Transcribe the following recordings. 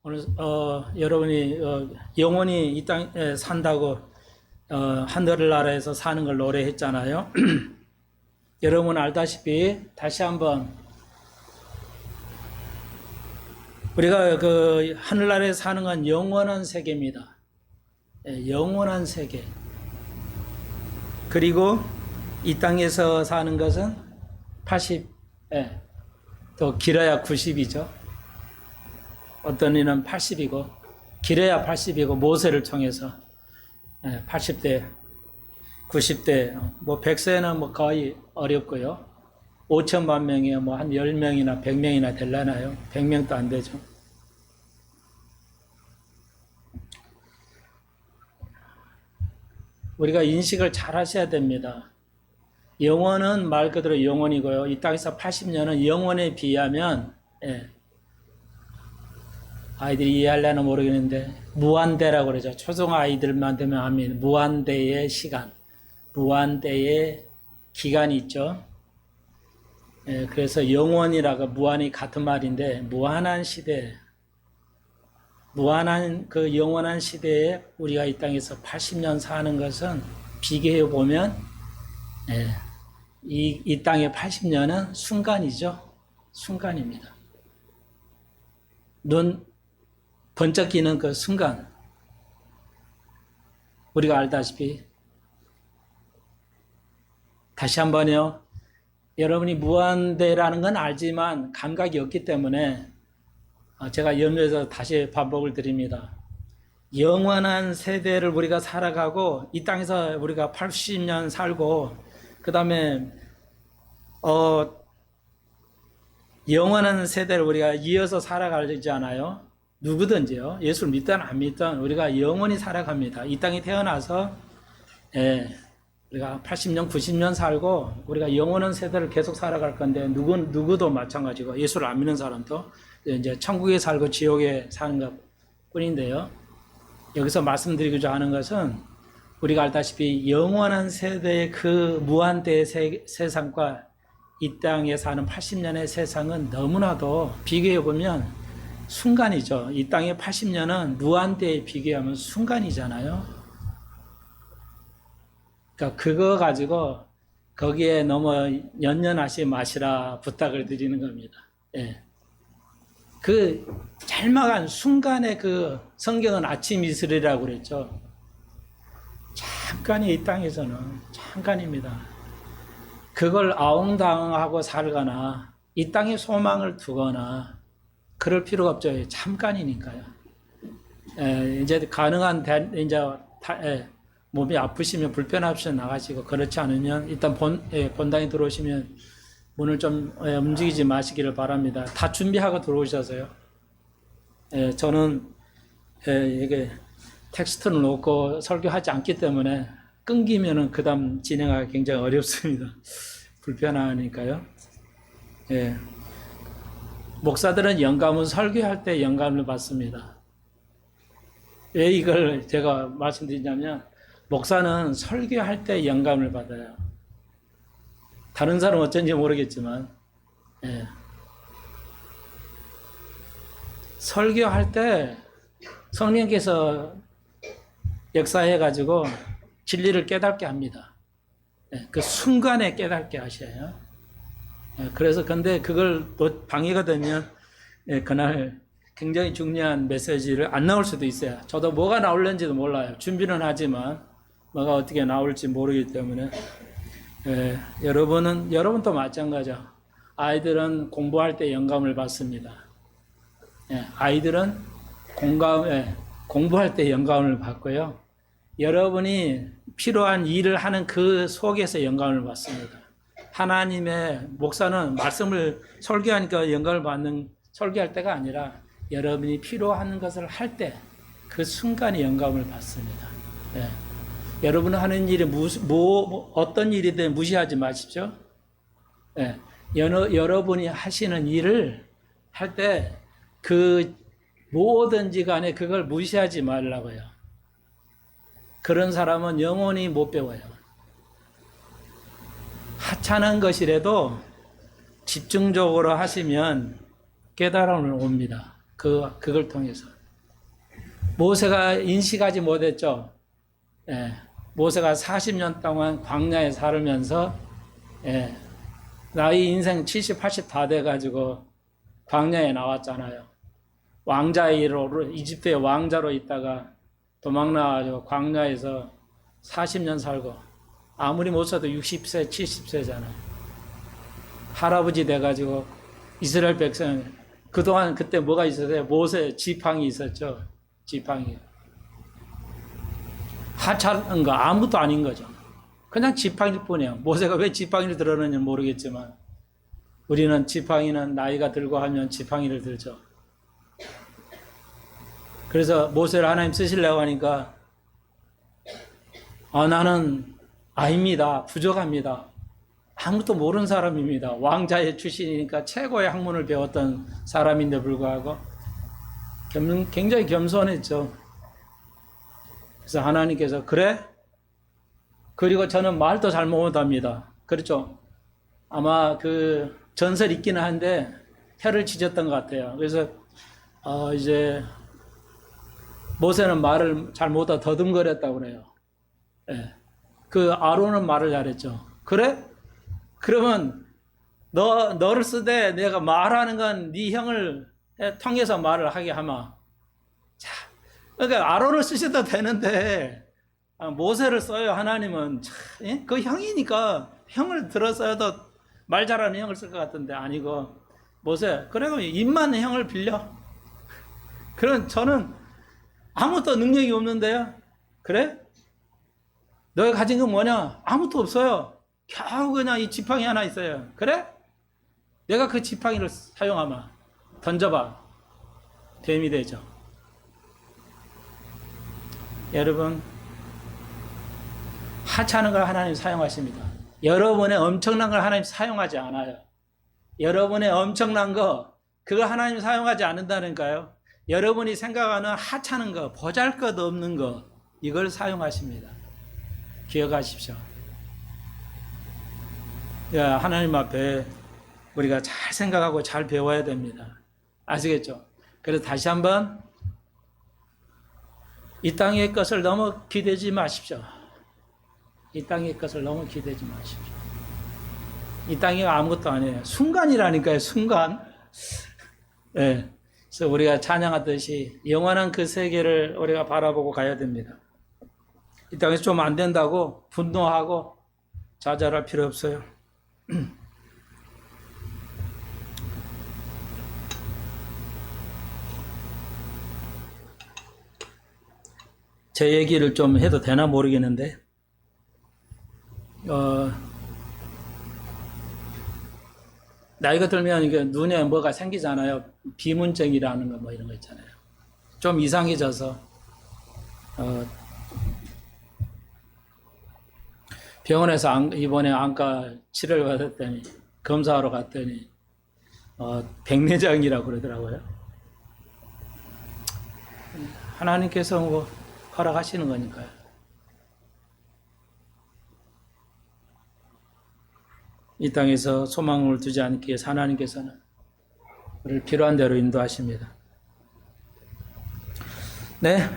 오늘 여러분이 영원히 이 땅에 산다고 하늘나라에서 사는 걸 노래했잖아요. 여러분 알다시피 다시 한번 우리가 그 하늘나라에 사는 건 영원한 세계입니다. 영원한 세계. 그리고 이 땅에서 사는 것은 80, 또 길어야 90이죠. 어떤 이는 80이고 길어야 80이고 모세를 통해서 80대 90대 뭐 100세는 뭐 거의 어렵고요. 5천만 명이요. 뭐 한 10명이나 100명이나 되려나요? 100명도 안 되죠. 우리가 인식을 잘 하셔야 됩니다. 영원은 말 그대로 영원이고요. 이 땅에서 80년은 영원에 비하면 아이들이 이해하려나 모르겠는데 무한대라고 그러죠. 초등 아이들만 되면 합니다. 무한대의 시간, 무한대의 기간이 있죠. 그래서 영원이라고 무한이 같은 말인데 무한한 시대, 무한한 그 영원한 시대에 우리가 이 땅에서 80년 사는 것은 비교해 보면 이 땅의 80년은 순간이죠. 순간입니다. 눈 번쩍 끼는 그 순간 우리가 알다시피 다시 한번요. 여러분이 무한대라는 건 알지만 감각이 없기 때문에 제가 염려해서 다시 반복을 드립니다. 영원한 세대를 우리가 살아가고 이 땅에서 우리가 80년 살고 그 다음에 영원한 세대를 우리가 이어서 살아가지 않아요? 누구든지요. 예수를 믿든 안 믿든 우리가 영원히 살아갑니다. 이 땅에 태어나서 우리가 80년, 90년 살고 우리가 영원한 세대를 계속 살아갈 건데 누구도 마찬가지고 예수를 안 믿는 사람도 이제 천국에 살고 지옥에 사는 것 뿐인데요. 여기서 말씀드리고자 하는 것은 우리가 알다시피 영원한 세대의 그 무한대의 세상과 이 땅에 사는 80년의 세상은 너무나도 비교해 보면 순간이죠. 이 땅의 80년은 무한대에 비교하면 순간이잖아요. 그러니까 그거 가지고 거기에 너무 연연하지 마시라 부탁을 드리는 겁니다. 그 짤막한 순간의 그 성경은 아침 이슬이라고 그랬죠. 잠깐이 이 땅에서는 잠깐입니다. 그걸 아웅다웅하고 살거나 이 땅에 소망을 두거나 그럴 필요가 없죠. 잠깐이니까요. 이제 가능한 이제 몸이 아프시면 불편하시면 나가시고 그렇지 않으면 일단 본당에 들어오시면 문을 좀 움직이지 마시기를 바랍니다. 다 준비하고 들어오셔서요. 저는 이게 텍스트를 놓고 설교하지 않기 때문에 끊기면은 그다음 진행하기 굉장히 어렵습니다. 불편하니까요. 목사들은 영감은 설교할 때 영감을 받습니다. 왜 이걸 제가 말씀드리냐면 목사는 설교할 때 영감을 받아요. 다른 사람은 어쩐지 모르겠지만 설교할 때 성령께서 역사해가지고 진리를 깨닫게 합니다. 그 순간에 깨닫게 하셔요. 그래서 근데 그걸 또 방해가 되면 그날 굉장히 중요한 메시지를 안 나올 수도 있어요. 저도 뭐가 나올는지도 몰라요. 준비는 하지만 뭐가 어떻게 나올지 모르기 때문에 여러분도 마찬가지죠. 아이들은 공부할 때 영감을 받습니다. 아이들은 공부할 때 영감을 받고요. 여러분이 필요한 일을 하는 그 속에서 영감을 받습니다. 하나님의 목사는 말씀을 설교하니까 영감을 받는 설교할 때가 아니라 여러분이 필요한 것을 할 때 그 순간에 영감을 받습니다. 여러분은 하는 일이 어떤 일이든 무시하지 마십시오. 여러분이 하시는 일을 할 때 그 뭐든지 간에 그걸 무시하지 말라고요. 그런 사람은 영원히 못 배워요. 하찮은 것이라도 집중적으로 하시면 깨달음을 옵니다. 그걸 통해서. 모세가 인식하지 못했죠. 예, 모세가 40년 동안 광야에 살면서, 예, 나이 인생 70, 80 다 돼가지고 광야에 나왔잖아요. 왕자로, 이집트의 왕자로 있다가 도망 나와가지고 광야에서 40년 살고, 아무리 못 써도 60세, 70세잖아요. 할아버지 돼가지고 이스라엘 백성, 그동안 그때 뭐가 있었어요? 모세 지팡이 있었죠. 지팡이. 하찮은 거 아무것도 아닌 거죠. 그냥 지팡이일 뿐이에요. 모세가 왜 지팡이를 들었는지 모르겠지만 우리는 지팡이는 나이가 들고 하면 지팡이를 들죠. 그래서 모세를 하나님 쓰시려고 하니까 나는 아닙니다. 부족합니다. 아무것도 모르는 사람입니다. 왕자의 출신이니까 최고의 학문을 배웠던 사람인데 불구하고 굉장히 겸손했죠. 그래서 하나님께서 그래? 그리고 저는 말도 잘 못합니다. 그렇죠? 아마 그 전설 있기는 한데 혀를 찢었던 것 같아요. 그래서 이제 모세는 말을 잘 못하고 더듬거렸다고 그래요. 예. 그 아론은 말을 잘했죠. 그래? 그러면 너를 쓰되 내가 말하는 건 네 형을 통해서 말을 하게 하마. 자, 그러니까 아론을 쓰셔도 되는데 모세를 써요. 하나님은 참, 그 형이니까 형을 들었어도 말 잘하는 형을 쓸 것 같은데 아니고 모세 그래 그럼 입만 형을 빌려. 그럼 저는 아무것도 능력이 없는데요. 그래? 너가 가진 건 뭐냐? 아무것도 없어요. 겨우 그냥 이 지팡이 하나 있어요. 그래? 내가 그 지팡이를 사용하마. 던져봐. 뱀이 되죠. 여러분, 하찮은 걸 하나님 사용하십니다. 여러분의 엄청난 걸 하나님 사용하지 않아요. 여러분의 엄청난 거, 그걸 하나님 사용하지 않는다니까요. 여러분이 생각하는 하찮은 거, 보잘것없는 거, 이걸 사용하십니다. 기억하십시오. 하나님 앞에 우리가 잘 생각하고 잘 배워야 됩니다. 아시겠죠? 그래서 다시 한번 이 땅의 것을 너무 기대지 마십시오. 이 땅의 것을 너무 기대지 마십시오. 이 땅이 아무것도 아니에요. 순간이라니까요. 순간. 네. 그래서 우리가 찬양하듯이 영원한 그 세계를 우리가 바라보고 가야 됩니다. 이 땅에서 좀 안 된다고 분노하고 좌절할 필요 없어요. 제 얘기를 좀 해도 되나 모르겠는데, 나이가 들면 이게 눈에 뭐가 생기잖아요. 비문증이라는 거 뭐 이런 거 있잖아요. 좀 이상해져서, 병원에서 이번에 안과 치료를 받았더니, 검사하러 갔더니, 백내장이라고 그러더라고요. 하나님께서 뭐 허락하시는 거니까요. 이 땅에서 소망을 두지 않기 위해서 하나님께서는 우리를 필요한 대로 인도하십니다. 네,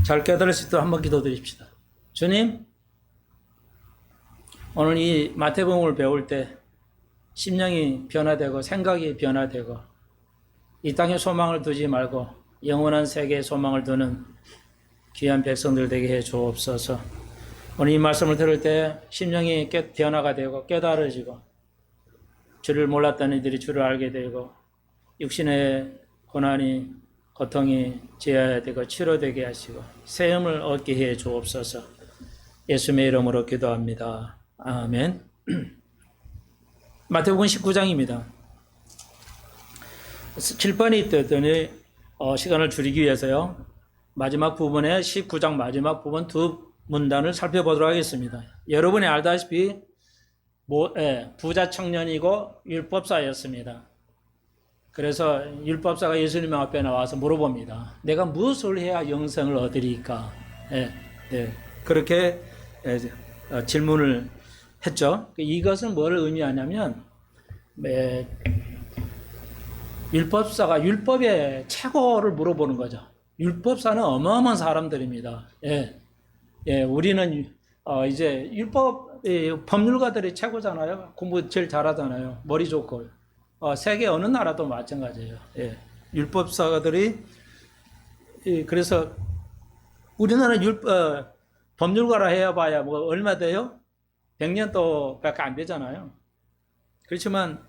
잘 깨달을 수 있도록 한번 기도드립시다. 주님, 오늘 이 마태복음을 배울 때 심령이 변화되고 생각이 변화되고 이 땅에 소망을 두지 말고 영원한 세계에 소망을 두는 귀한 백성들 되게 해 주옵소서. 오늘 이 말씀을 들을 때 심령이 변화가 되고 깨달아지고 주를 몰랐던 이들이 주를 알게 되고 육신의 고난이 고통이 제어되고 치료되게 하시고 세움을 얻게 해 주옵소서. 예수님의 이름으로 기도합니다. 아멘. 마태복음 19장입니다. 7번이 있더니 시간을 줄이기 위해서요. 마지막 부분에 19장 마지막 부분 두 문단을 살펴보도록 하겠습니다. 여러분이 알다시피 부자 청년이고 율법사였습니다. 그래서 율법사가 예수님 앞에 나와서 물어봅니다. 내가 무엇을 해야 영생을 얻으리까? 그렇게 질문을 했죠. 이것은 뭐를 의미하냐면 율법사가 율법의 최고를 물어보는 거죠. 율법사는 어마어마한 사람들입니다. 예, 예, 우리는 이제 법률가들이 최고잖아요. 공부 제일 잘하잖아요. 머리 좋고. 세계 어느 나라도 마찬가지예요. 예, 율법사들이 그래서 우리나라 법률가라 해야 봐야 뭐 얼마 돼요? 100년도밖에 안 되잖아요. 그렇지만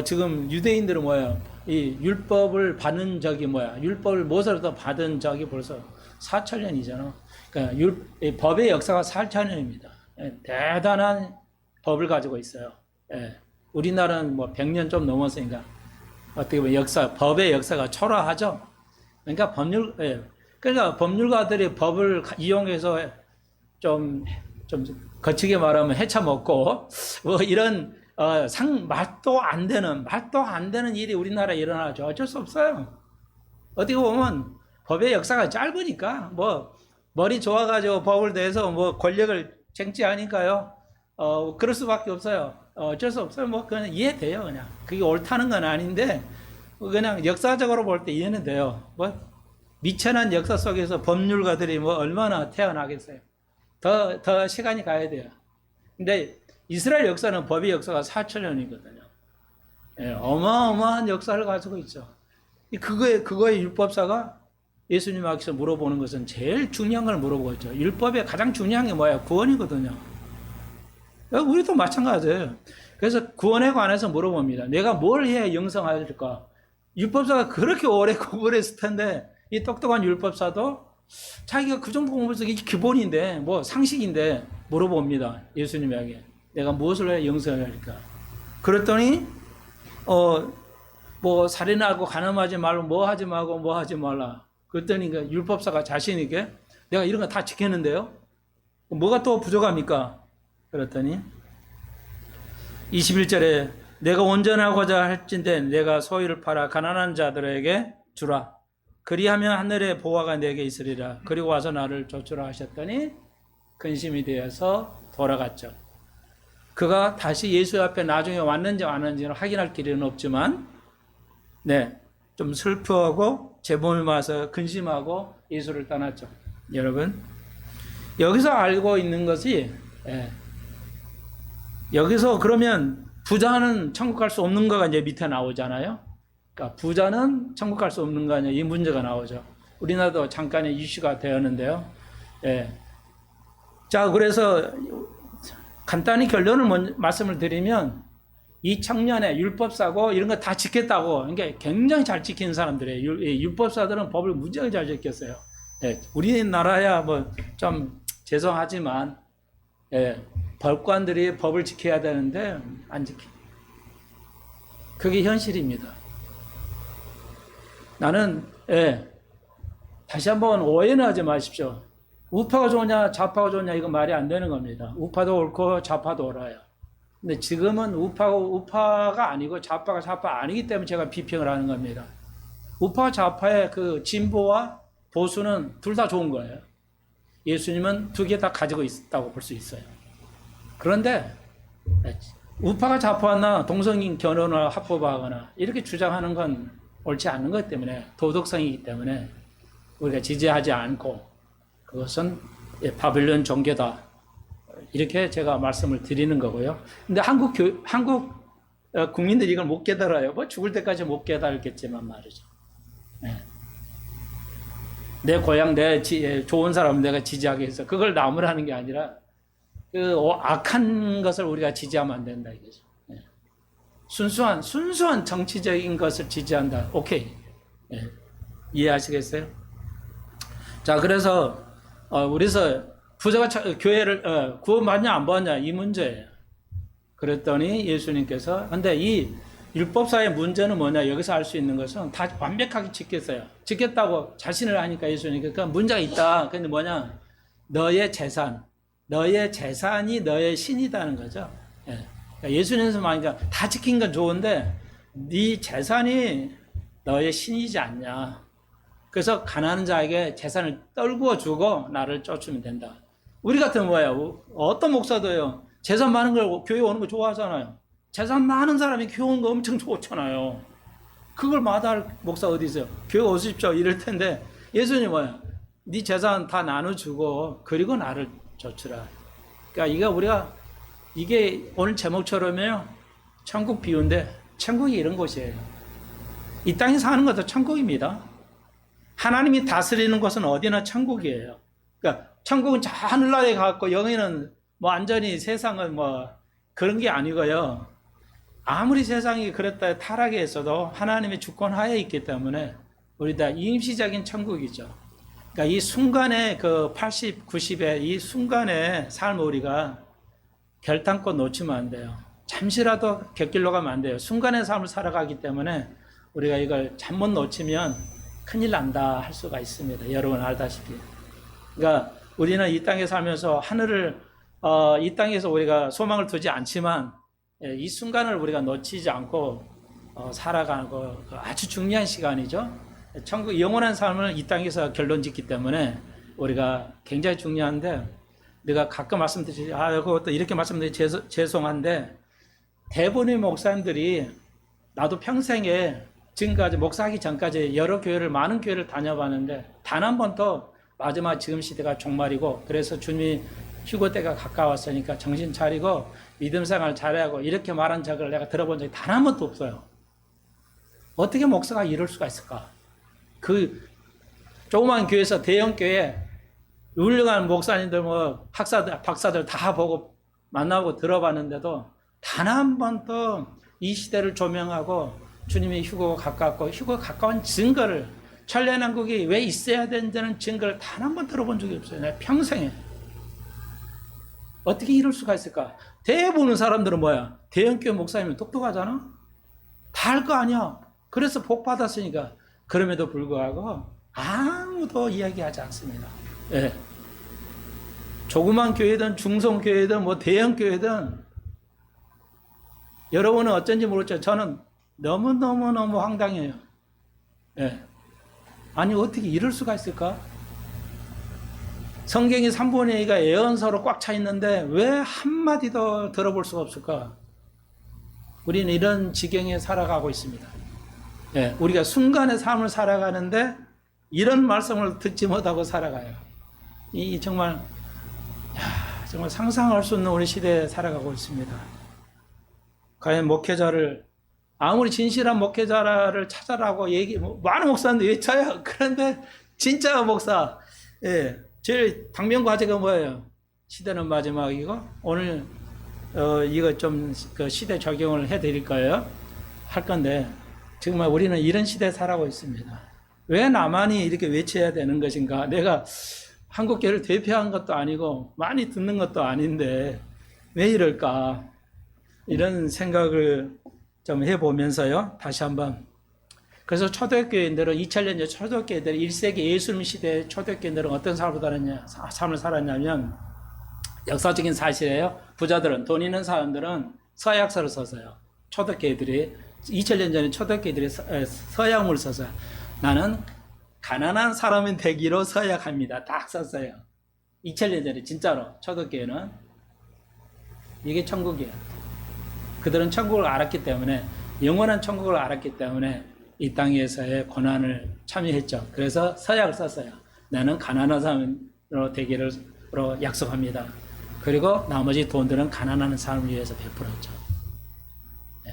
지금 유대인들은 뭐야? 이 율법을 받은 적이 뭐야? 율법을 모세로부터 받은 적이 벌써 4,000년이잖아. 그러니까 법의 역사가 4,000년입니다. 예, 대단한 법을 가지고 있어요. 예, 우리나라는 뭐 100년 좀 넘었으니까 어떻게 보면 법의 역사가 초라하죠. 그러니까 그러니까 법률가들이 법을 이용해서 좀 거치게 말하면 헤쳐먹고 뭐 이런 말도 안 되는 일이 우리나라에 일어나죠. 어쩔 수 없어요. 어떻게 보면 법의 역사가 짧으니까 뭐 머리 좋아가지고 법을 내서 뭐 권력을 쟁취하니까요. 그럴 수밖에 없어요. 어쩔 수 없어요. 뭐 그냥 이해돼요. 그냥 그게 옳다는 건 아닌데 그냥 역사적으로 볼 때 이해는 돼요. 뭐 미천한 역사 속에서 법률가들이 뭐 얼마나 태어나겠어요. 더 시간이 가야 돼요. 근데 이스라엘 역사는 법의 역사가 4,000년이거든요. 예, 어마어마한 역사를 가지고 있죠. 그거의 율법사가 예수님 앞에서 물어보는 것은 제일 중요한 걸 물어보고 있죠. 율법의 가장 중요한 게 뭐야? 구원이거든요. 우리도 마찬가지예요. 그래서 구원에 관해서 물어봅니다. 내가 뭘 해야 영생할까? 율법사가 그렇게 오래 공부를 했을 텐데 이 똑똑한 율법사도 자기가 그 정도 공부해서 이게 기본인데 뭐 상식인데 물어봅니다. 예수님에게 내가 무엇을 해야 영생을 할까? 그랬더니 뭐 살인하고 간음하지 말고 뭐 하지 말고 뭐 하지 말라. 그랬더니 그 율법사가 자신 있게 내가 이런 거 다 지켰는데요. 뭐가 또 부족합니까? 그랬더니 21절에 내가 온전하고자 할진대 내가 소유를 팔아 가난한 자들에게 주라. 그리하면 하늘의 보화가 내게 있으리라. 그리고 와서 나를 쫓으라 하셨더니 근심이 되어서 돌아갔죠. 그가 다시 예수 앞에 나중에 왔는지 안 왔는지는 확인할 길은 없지만 좀 슬퍼하고 제 몸을 마서 근심하고 예수를 떠났죠. 여러분 여기서 알고 있는 것이 여기서 그러면 부자는 천국 갈 수 없는 거가 이제 밑에 나오잖아요. 그러니까 부자는 천국 갈 수 없는 거 아니야. 이 문제가 나오죠. 우리나라도 잠깐의 이슈가 되었는데요. 자, 그래서 간단히 결론을 말씀을 드리면 이 청년의 율법사고 이런 거 다 지켰다고 그러니까 굉장히 잘 지키는 사람들이에요. 율법사들은 법을 무지하게 잘 지켰어요. 우리나라야 뭐 좀 죄송하지만 법관들이 법을 지켜야 되는데 안 지켜. 그게 현실입니다. 나는 다시 한번 오해는 하지 마십시오. 우파가 좋으냐 좌파가 좋으냐 이거 말이 안 되는 겁니다. 우파도 옳고 좌파도 옳아요. 근데 지금은 우파가 아니고 좌파가 좌파 아니기 때문에 제가 비평을 하는 겁니다. 우파 좌파의 그 진보와 보수는 둘 다 좋은 거예요. 예수님은 두 개 다 가지고 있다고 볼 수 있어요. 그런데 우파가 좌파나 동성인 결혼을 합법화하거나 이렇게 주장하는 건 옳지 않은 것 때문에 도덕성이기 때문에 우리가 지지하지 않고 그것은 바빌론 종교다 이렇게 제가 말씀을 드리는 거고요. 근데 한국 국민들이 이걸 못 깨달아요. 뭐 죽을 때까지 못 깨달겠지만 말이죠. 내 고향 좋은 사람 내가 지지하게 해서 그걸 나무라는 게 아니라 그 악한 것을 우리가 지지하면 안 된다 이거죠. 순수한 정치적인 것을 지지한다. 오케이. 이해하시겠어요? 자, 그래서 우리서 부자가 교회를 구원받냐 안 받냐 이 문제예요. 그랬더니 예수님께서 근데 이 율법사의 문제는 뭐냐 여기서 알 수 있는 것은 다 완벽하게 지켰어요. 지켰다고 자신을 하니까 예수님께서 그러니까 문제가 있다. 근데 뭐냐 너의 재산이 너의 신이다는 거죠. 예수님께서 말하니까 다 지킨 건 좋은데 네 재산이 너의 신이지 않냐. 그래서 가난한 자에게 재산을 떨구어 주고 나를 쫓으면 된다. 우리 같은 뭐예요? 어떤 목사도요. 재산 많은 걸 교회 오는 거 좋아하잖아요. 재산 많은 사람이 교회 오는 거 엄청 좋잖아요. 그걸 마다할 목사 어디 있어요? 교회 오십시오 이럴 텐데 예수님 뭐야? 네 재산 다 나눠주고 그리고 나를 좇으라. 그러니까 이게 오늘 제목처럼요. 천국 비유인데 천국이 이런 곳이에요. 이 땅에 사는 것도 천국입니다. 하나님이 다스리는 곳은 어디나 천국이에요. 그러니까 천국은 저 하늘나라에 가고 여기는 뭐 완전히 세상은 뭐 그런 게 아니고요. 아무리 세상이 그랬다 타락에 있어도 하나님의 주권 하에 있기 때문에 우리 다 임시적인 천국이죠. 그러니까 이 순간에 그 80, 90의 이 순간의 삶을 우리가 결단코 놓치면 안 돼요. 잠시라도 곁길로 가면 안 돼요. 순간의 삶을 살아가기 때문에 우리가 이걸 잘못 놓치면 큰일 난다 할 수가 있습니다. 여러분 알다시피. 그러니까 우리는 이 땅에 살면서 하늘을 이 땅에서 우리가 소망을 두지 않지만 이 순간을 우리가 놓치지 않고 살아가는 거 아주 중요한 시간이죠. 천국 영원한 삶을 이 땅에서 결론 짓기 때문에 우리가 굉장히 중요한데 내가 가끔 말씀드리지 그것도 이렇게 말씀드리기 죄송한데 대부분의 목사님들이 나도 평생에 지금까지 목사하기 전까지 여러 교회를 많은 교회를 다녀봤는데 단 한 번도 마지막 지금 시대가 종말이고 그래서 주님이 휴거 때가 가까웠으니까 정신 차리고 믿음 생활 잘하고 이렇게 말한 적을 내가 들어본 적이 단 한 번도 없어요. 어떻게 목사가 이럴 수가 있을까? 그 조그만 교회에서 대형 교회 훌륭한 목사님들 뭐 학사들 박사들 다 보고 만나고 들어봤는데도 단 한 번도 이 시대를 조명하고 주님의 휴거가 가깝고 휴거가 가까운 증거를 천년왕국이 왜 있어야 되는지는 증거를 단 한 번 들어본 적이 없어요. 내 평생에. 어떻게 이럴 수가 있을까? 대부분 사람들은 뭐야? 대형교회 목사님은 똑똑하잖아? 다 할 거 아니야. 그래서 복 받았으니까. 그럼에도 불구하고 아무도 이야기하지 않습니다. 예. 조그만 교회든 중소교회든 뭐 대형교회든 여러분은 어쩐지 모르겠죠. 저는 너무너무 황당해요. 예. 아니 어떻게 이럴 수가 있을까? 성경이 3분의 2가 예언서로 꽉 차 있는데 왜 한마디도 들어볼 수가 없을까? 우리는 이런 지경에 살아가고 있습니다. 예, 우리가 순간의 삶을 살아가는데 이런 말씀을 듣지 못하고 살아가요. 이 정말 상상할 수 없는 우리 시대에 살아가고 있습니다. 과연 목회자를 아무리 진실한 목회자를 찾아라고 많은 목사님들 외쳐요. 그런데 진짜 목사, 예, 제일 당면 과제가 뭐예요? 시대는 마지막이고 오늘 이거 좀 그 시대 적용을 해드릴 거예요. 할 건데 정말 우리는 이런 시대에 살아가고 있습니다. 왜 나만이 이렇게 외쳐야 되는 것인가? 내가 한국교회를 대표한 것도 아니고 많이 듣는 것도 아닌데 왜 이럴까? 이런 생각을 좀 해보면서요. 다시 한번. 그래서 초대교인들은 2000년 전 초대교인들 1세기 예수님 시대 초대교인들은 어떤 삶을 살았냐면 역사적인 사실이에요. 부자들은 돈 있는 사람들은 서약서를 썼어요. 초대교인들이 2000년 전에 초대교인들이 서약문을 썼어요. 나는 가난한 사람이 되기로 서약합니다. 딱 썼어요. 2000년 전에 진짜로 초대교회는 이게 천국이에요. 그들은 천국을 알았기 때문에 영원한 천국을 알았기 때문에 이 땅에서의 고난을 참여했죠. 그래서 서약을 썼어요. 나는 가난한 사람으로 되기로 약속합니다. 그리고 나머지 돈들은 가난한 사람을 위해서 베풀었죠. 네.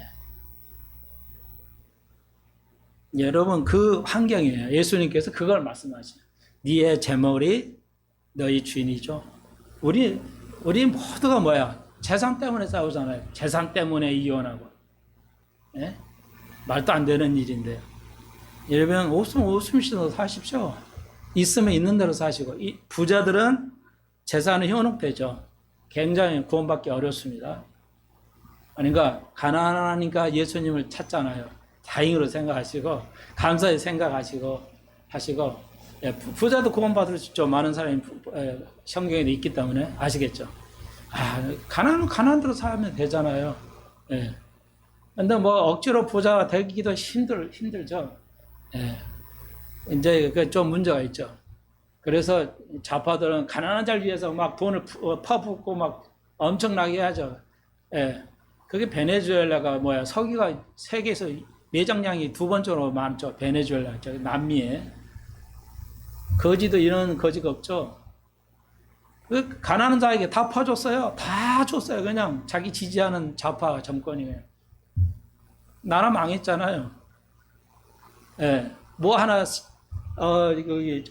여러분 그 환경이에요. 예수님께서 그걸 말씀하시죠. 네의 재물이 너희 주인이죠. 우리 모두가 뭐야? 재산 때문에 싸우잖아요. 재산 때문에 이혼하고. 네? 말도 안 되는 일인데요. 여러분 없으면 없으시도 사십시오. 있으면 있는 대로 사시고. 이 부자들은 재산은 현혹되죠. 굉장히 구원받기 어렵습니다. 그러니까 가난하니까 예수님을 찾잖아요. 다행으로 생각하시고 감사히 생각하시고 하시고 부자도 구원받을 수 있죠. 많은 사람이 성경에 있기 때문에 아시겠죠. 가난은 가난한 대로 살면 되잖아요. 예. 근데 뭐 억지로 부자가 되기도 힘들죠. 예. 이제 그 좀 문제가 있죠. 그래서 좌파들은 가난한 자를 위해서 막 돈을 퍼붓고 막 엄청나게 하죠. 예. 그게 베네수엘라가 석유가 세계에서 매장량이 두 번째로 많죠. 베네수엘라, 저 남미에. 거지도 이런 거지가 없죠. 그 가난한 자에게 다 퍼줬어요. 다 줬어요. 그냥 자기 지지하는 좌파 정권이에요. 나라 망했잖아요. 예, 뭐 하나,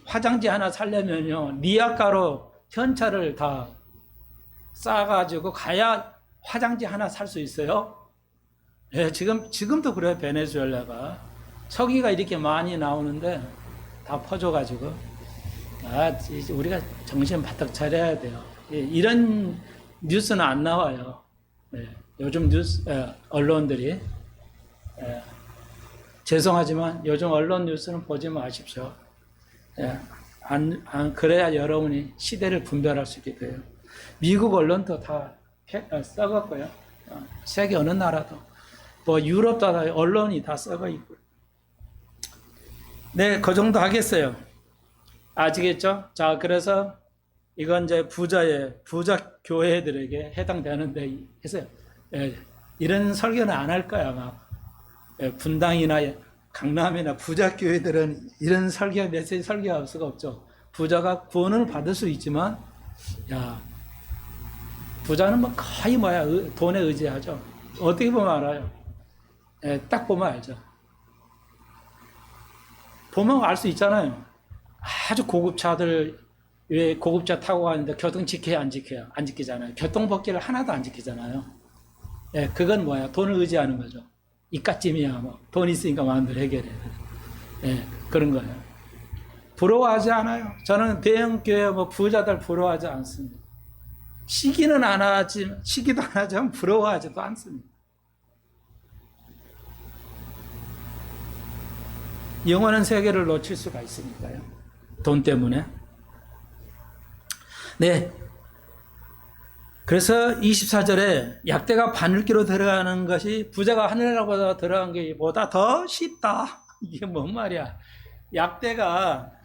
화장지 하나 살려면요, 리아가로 현찰을 다 쌓아가지고 가야 화장지 하나 살 수 있어요. 예, 지금도 그래요. 베네수엘라가. 석유가 이렇게 많이 나오는데 다 퍼줘가지고. 이제 우리가 정신 바짝 차려야 돼요. 예, 이런 뉴스는 안 나와요. 예, 요즘 언론들이. 예, 죄송하지만 요즘 언론 뉴스는 보지 마십시오. 예, 그래야 여러분이 시대를 분별할 수 있게 돼요. 미국 언론도 다 썩었고요. 세계 어느 나라도. 뭐 유럽도 다 언론이 다 썩어 있고. 네, 그 정도 하겠어요. 아시겠죠? 자, 그래서 이건 이제 부자 교회들에게 해당되는데 해서요. 예, 이런 설교는 안 할 거야, 아마. 예, 분당이나 강남이나 부자 교회들은 이런 설교, 메시지 설교할 수가 없죠. 부자가 구원을 받을 수 있지만, 야, 부자는 뭐 거의 돈에 의지하죠. 어떻게 보면 알아요. 예, 딱 보면 알죠. 보면 알 수 있잖아요. 아주 고급차들, 왜 고급차 타고 가는데 교통 지켜야 안 지켜요? 안 지키잖아요. 교통법규를 하나도 안 지키잖아요. 예, 그건 뭐야? 돈을 의지하는 거죠. 이까찜이야, 뭐. 돈 있으니까 마음대로 해결해. 예, 그런 거예요. 부러워하지 않아요. 저는 대형교회 부자들 부러워하지 않습니다. 시기도 안 하지만 부러워하지도 않습니다. 영원한 세계를 놓칠 수가 있으니까요. 돈 때문에. 네. 그래서 24절에 약대가 바늘기로 들어가는 것이 부자가 하늘나라보다 들어간 것보다 더 쉽다. 이게 뭔 말이야.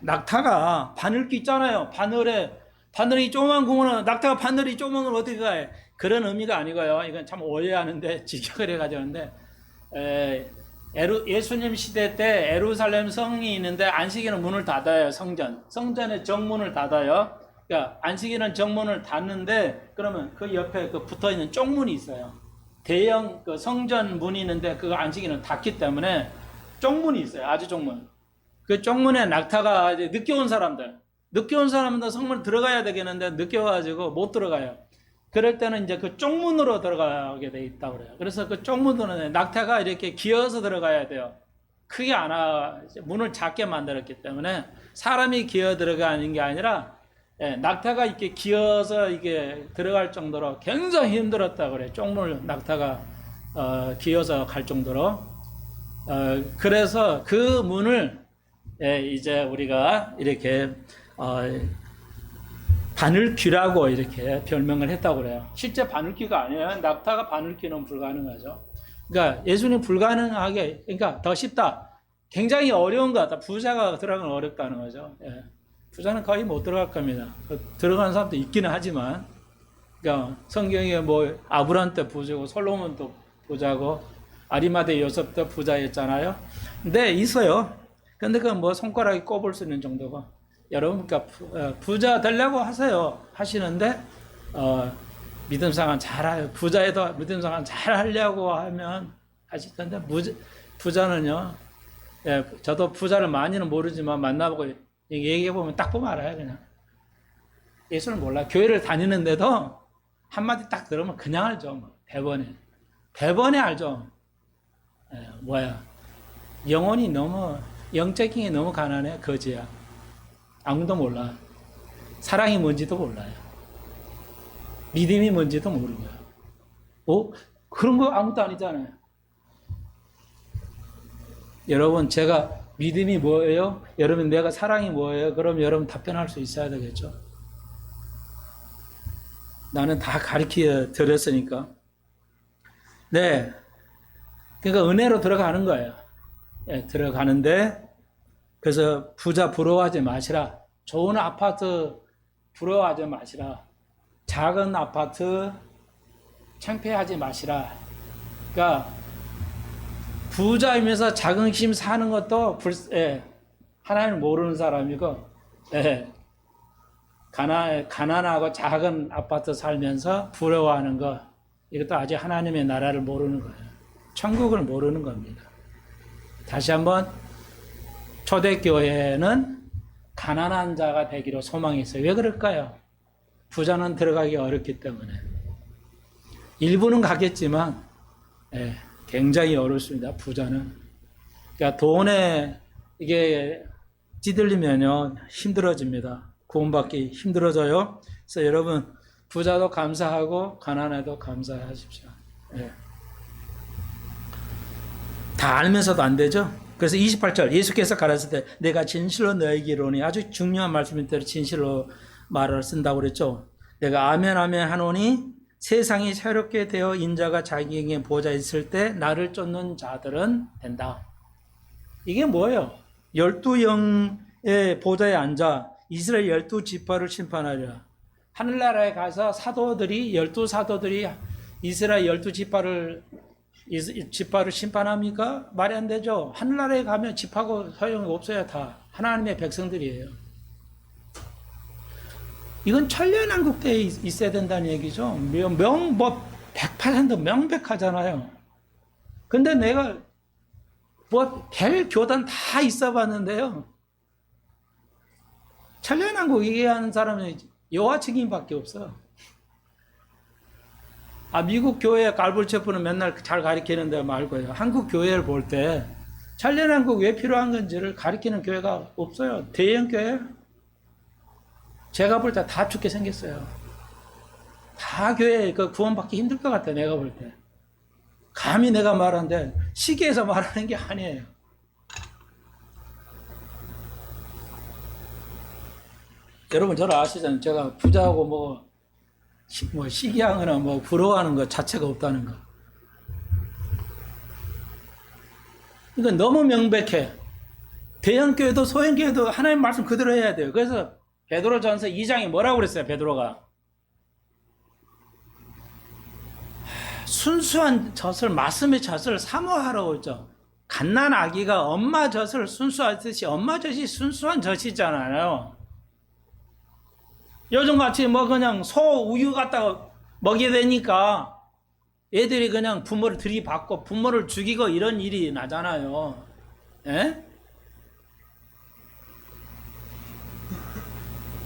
낙타가 바늘기 있잖아요. 바늘이 조그만 구멍은, 낙타가 바늘이 조그만 걸 어떻게 가요? 그런 의미가 아니고요. 이건 참 오해하는데, 직역을 해가지고는데, 예수님 시대 때 예루살렘 성이 있는데 안식일은 문을 닫아요. 성전의 정문을 닫아요. 그러니까 안식일은 정문을 닫는데, 그러면 그 옆에 붙어 있는 쪽문이 있어요. 대형 성전 문이 있는데 그 안식일은 닫기 때문에 쪽문이 있어요. 아주 쪽문. 그 쪽문에 낙타가 이제 늦게 온 사람들 성문 들어가야 되겠는데 늦게 와가지고 못 들어가요. 그럴 때는 이제 그 쪽문으로 들어가게 돼 있다고 그래요. 그래서 그 쪽문으로는 낙타가 이렇게 기어서 들어가야 돼요. 크게 문을 작게 만들었기 때문에 사람이 기어 들어가는 게 아니라, 예, 낙타가 이렇게 기어서 이게 들어갈 정도로 굉장히 힘들었다고 그래요. 쪽문을 낙타가 기어서 갈 정도로. 그래서 그 문을, 예, 이제 우리가 이렇게 바늘귀라고 이렇게 별명을 했다고 그래요. 실제 바늘귀가 아니에요. 낙타가 바늘귀는 불가능하죠. 그러니까 예수님 불가능하게, 그러니까 더 쉽다. 굉장히 어려운 것 같다. 부자가 들어가는 어렵다는 거죠. 예. 부자는 거의 못 들어갈 겁니다. 들어가는 사람도 있기는 하지만, 그러니까 성경에 아브라함 때 부자고 솔로몬도 부자고 아리마대 요셉도 부자였잖아요. 근데 있어요. 근데 그건 손가락에 꼽을 수 있는 정도고. 여러분, 그러니까 부자 되려고 하시는데, 믿음생활 부자에도 믿음생활 잘 하려고 하면 하실 텐데, 부자는요, 예, 저도 부자를 많이는 모르지만 만나보고 얘기해보면 딱 보면 알아요, 그냥. 예수를 몰라. 교회를 다니는데도 한마디 딱 들으면 그냥 알죠. 대번에 알죠. 예, 영적인 게 너무 가난해, 거지야. 아무도 몰라. 사랑이 뭔지도 몰라요. 믿음이 뭔지도 모르고요. 그런 거 아무것도 아니잖아요. 여러분, 제가 믿음이 뭐예요? 여러분, 내가 사랑이 뭐예요? 그럼 여러분 답변할 수 있어야 되겠죠? 나는 다 가르쳐 드렸으니까. 네. 그러니까 은혜로 들어가는 거예요. 예, 들어가는데, 그래서 부자 부러워하지 마시라. 좋은 아파트 부러워하지 마시라. 작은 아파트 창피하지 마시라. 그러니까 부자이면서 자긍심 사는 것도 하나님을 모르는 사람이고, 가난하고 작은 아파트 살면서 부러워하는 거, 이것도 아직 하나님의 나라를 모르는 거예요. 천국을 모르는 겁니다. 다시 한번, 초대교회는 가난한 자가 되기로 소망했어요. 왜 그럴까요? 부자는 들어가기 어렵기 때문에. 일부는 가겠지만, 굉장히 어렵습니다. 부자는. 그러니까 돈에 이게 찌들리면요, 힘들어집니다. 구원받기 힘들어져요. 그래서 여러분, 부자도 감사하고 가난해도 감사하십시오. 다 알면서도 안 되죠. 그래서 28절 예수께서 가라사대 때 내가 진실로 너에게 이르노니, 아주 중요한 말씀인데 진실로 말을 쓴다고 그랬죠. 내가 아멘 아멘 하노니 세상이 새롭게 되어 인자가 자기에게 보좌에 있을 때 나를 쫓는 자들은 된다. 이게 뭐예요? 12영의 보좌에 앉아 이스라엘 12지파를 심판하리라. 하늘나라에 가서 사도들이 12사도들이 이스라엘 12지파를 심판합니까? 말이 안 되죠. 하늘나라에 가면 지파고 소용이 없어요. 다 하나님의 백성들이에요. 이건 천년왕국 때에 있어야 된다는 얘기죠. 100% 명백하잖아요. 근데 내가 별 교단 다 있어 봤는데요. 천년왕국 얘기하는 사람은 여호와 증인밖에 없어. 미국 교회 갈불체프는 맨날 잘 가르치는데 말고요. 한국 교회를 볼 때 천년왕국 왜 필요한 건지를 가르치는 교회가 없어요. 대형 교회 제가 볼 때 다 죽게 생겼어요. 다 교회 구원받기 힘들 것 같아, 내가 볼 때. 감히 내가 말하는데 시기에서 말하는 게 아니에요. 여러분 저를 아시잖아요. 제가 부자하고 시기하거나 부러워하는 것 자체가 없다는 거. 이건 너무 명백해. 대형교회도 소형교회도 하나님 말씀 그대로 해야 돼요. 그래서 베드로전서 2장에 뭐라고 그랬어요? 베드로가 순수한 젖을, 말씀의 젖을 사모하라고 했죠. 갓난 아기가 엄마 젖을 순수하듯이 엄마 젖이 순수한 젖이잖아요. 요즘같이 그냥 소 우유 갖다가 먹여야 되니까 애들이 그냥 부모를 들이받고 부모를 죽이고 이런 일이 나잖아요.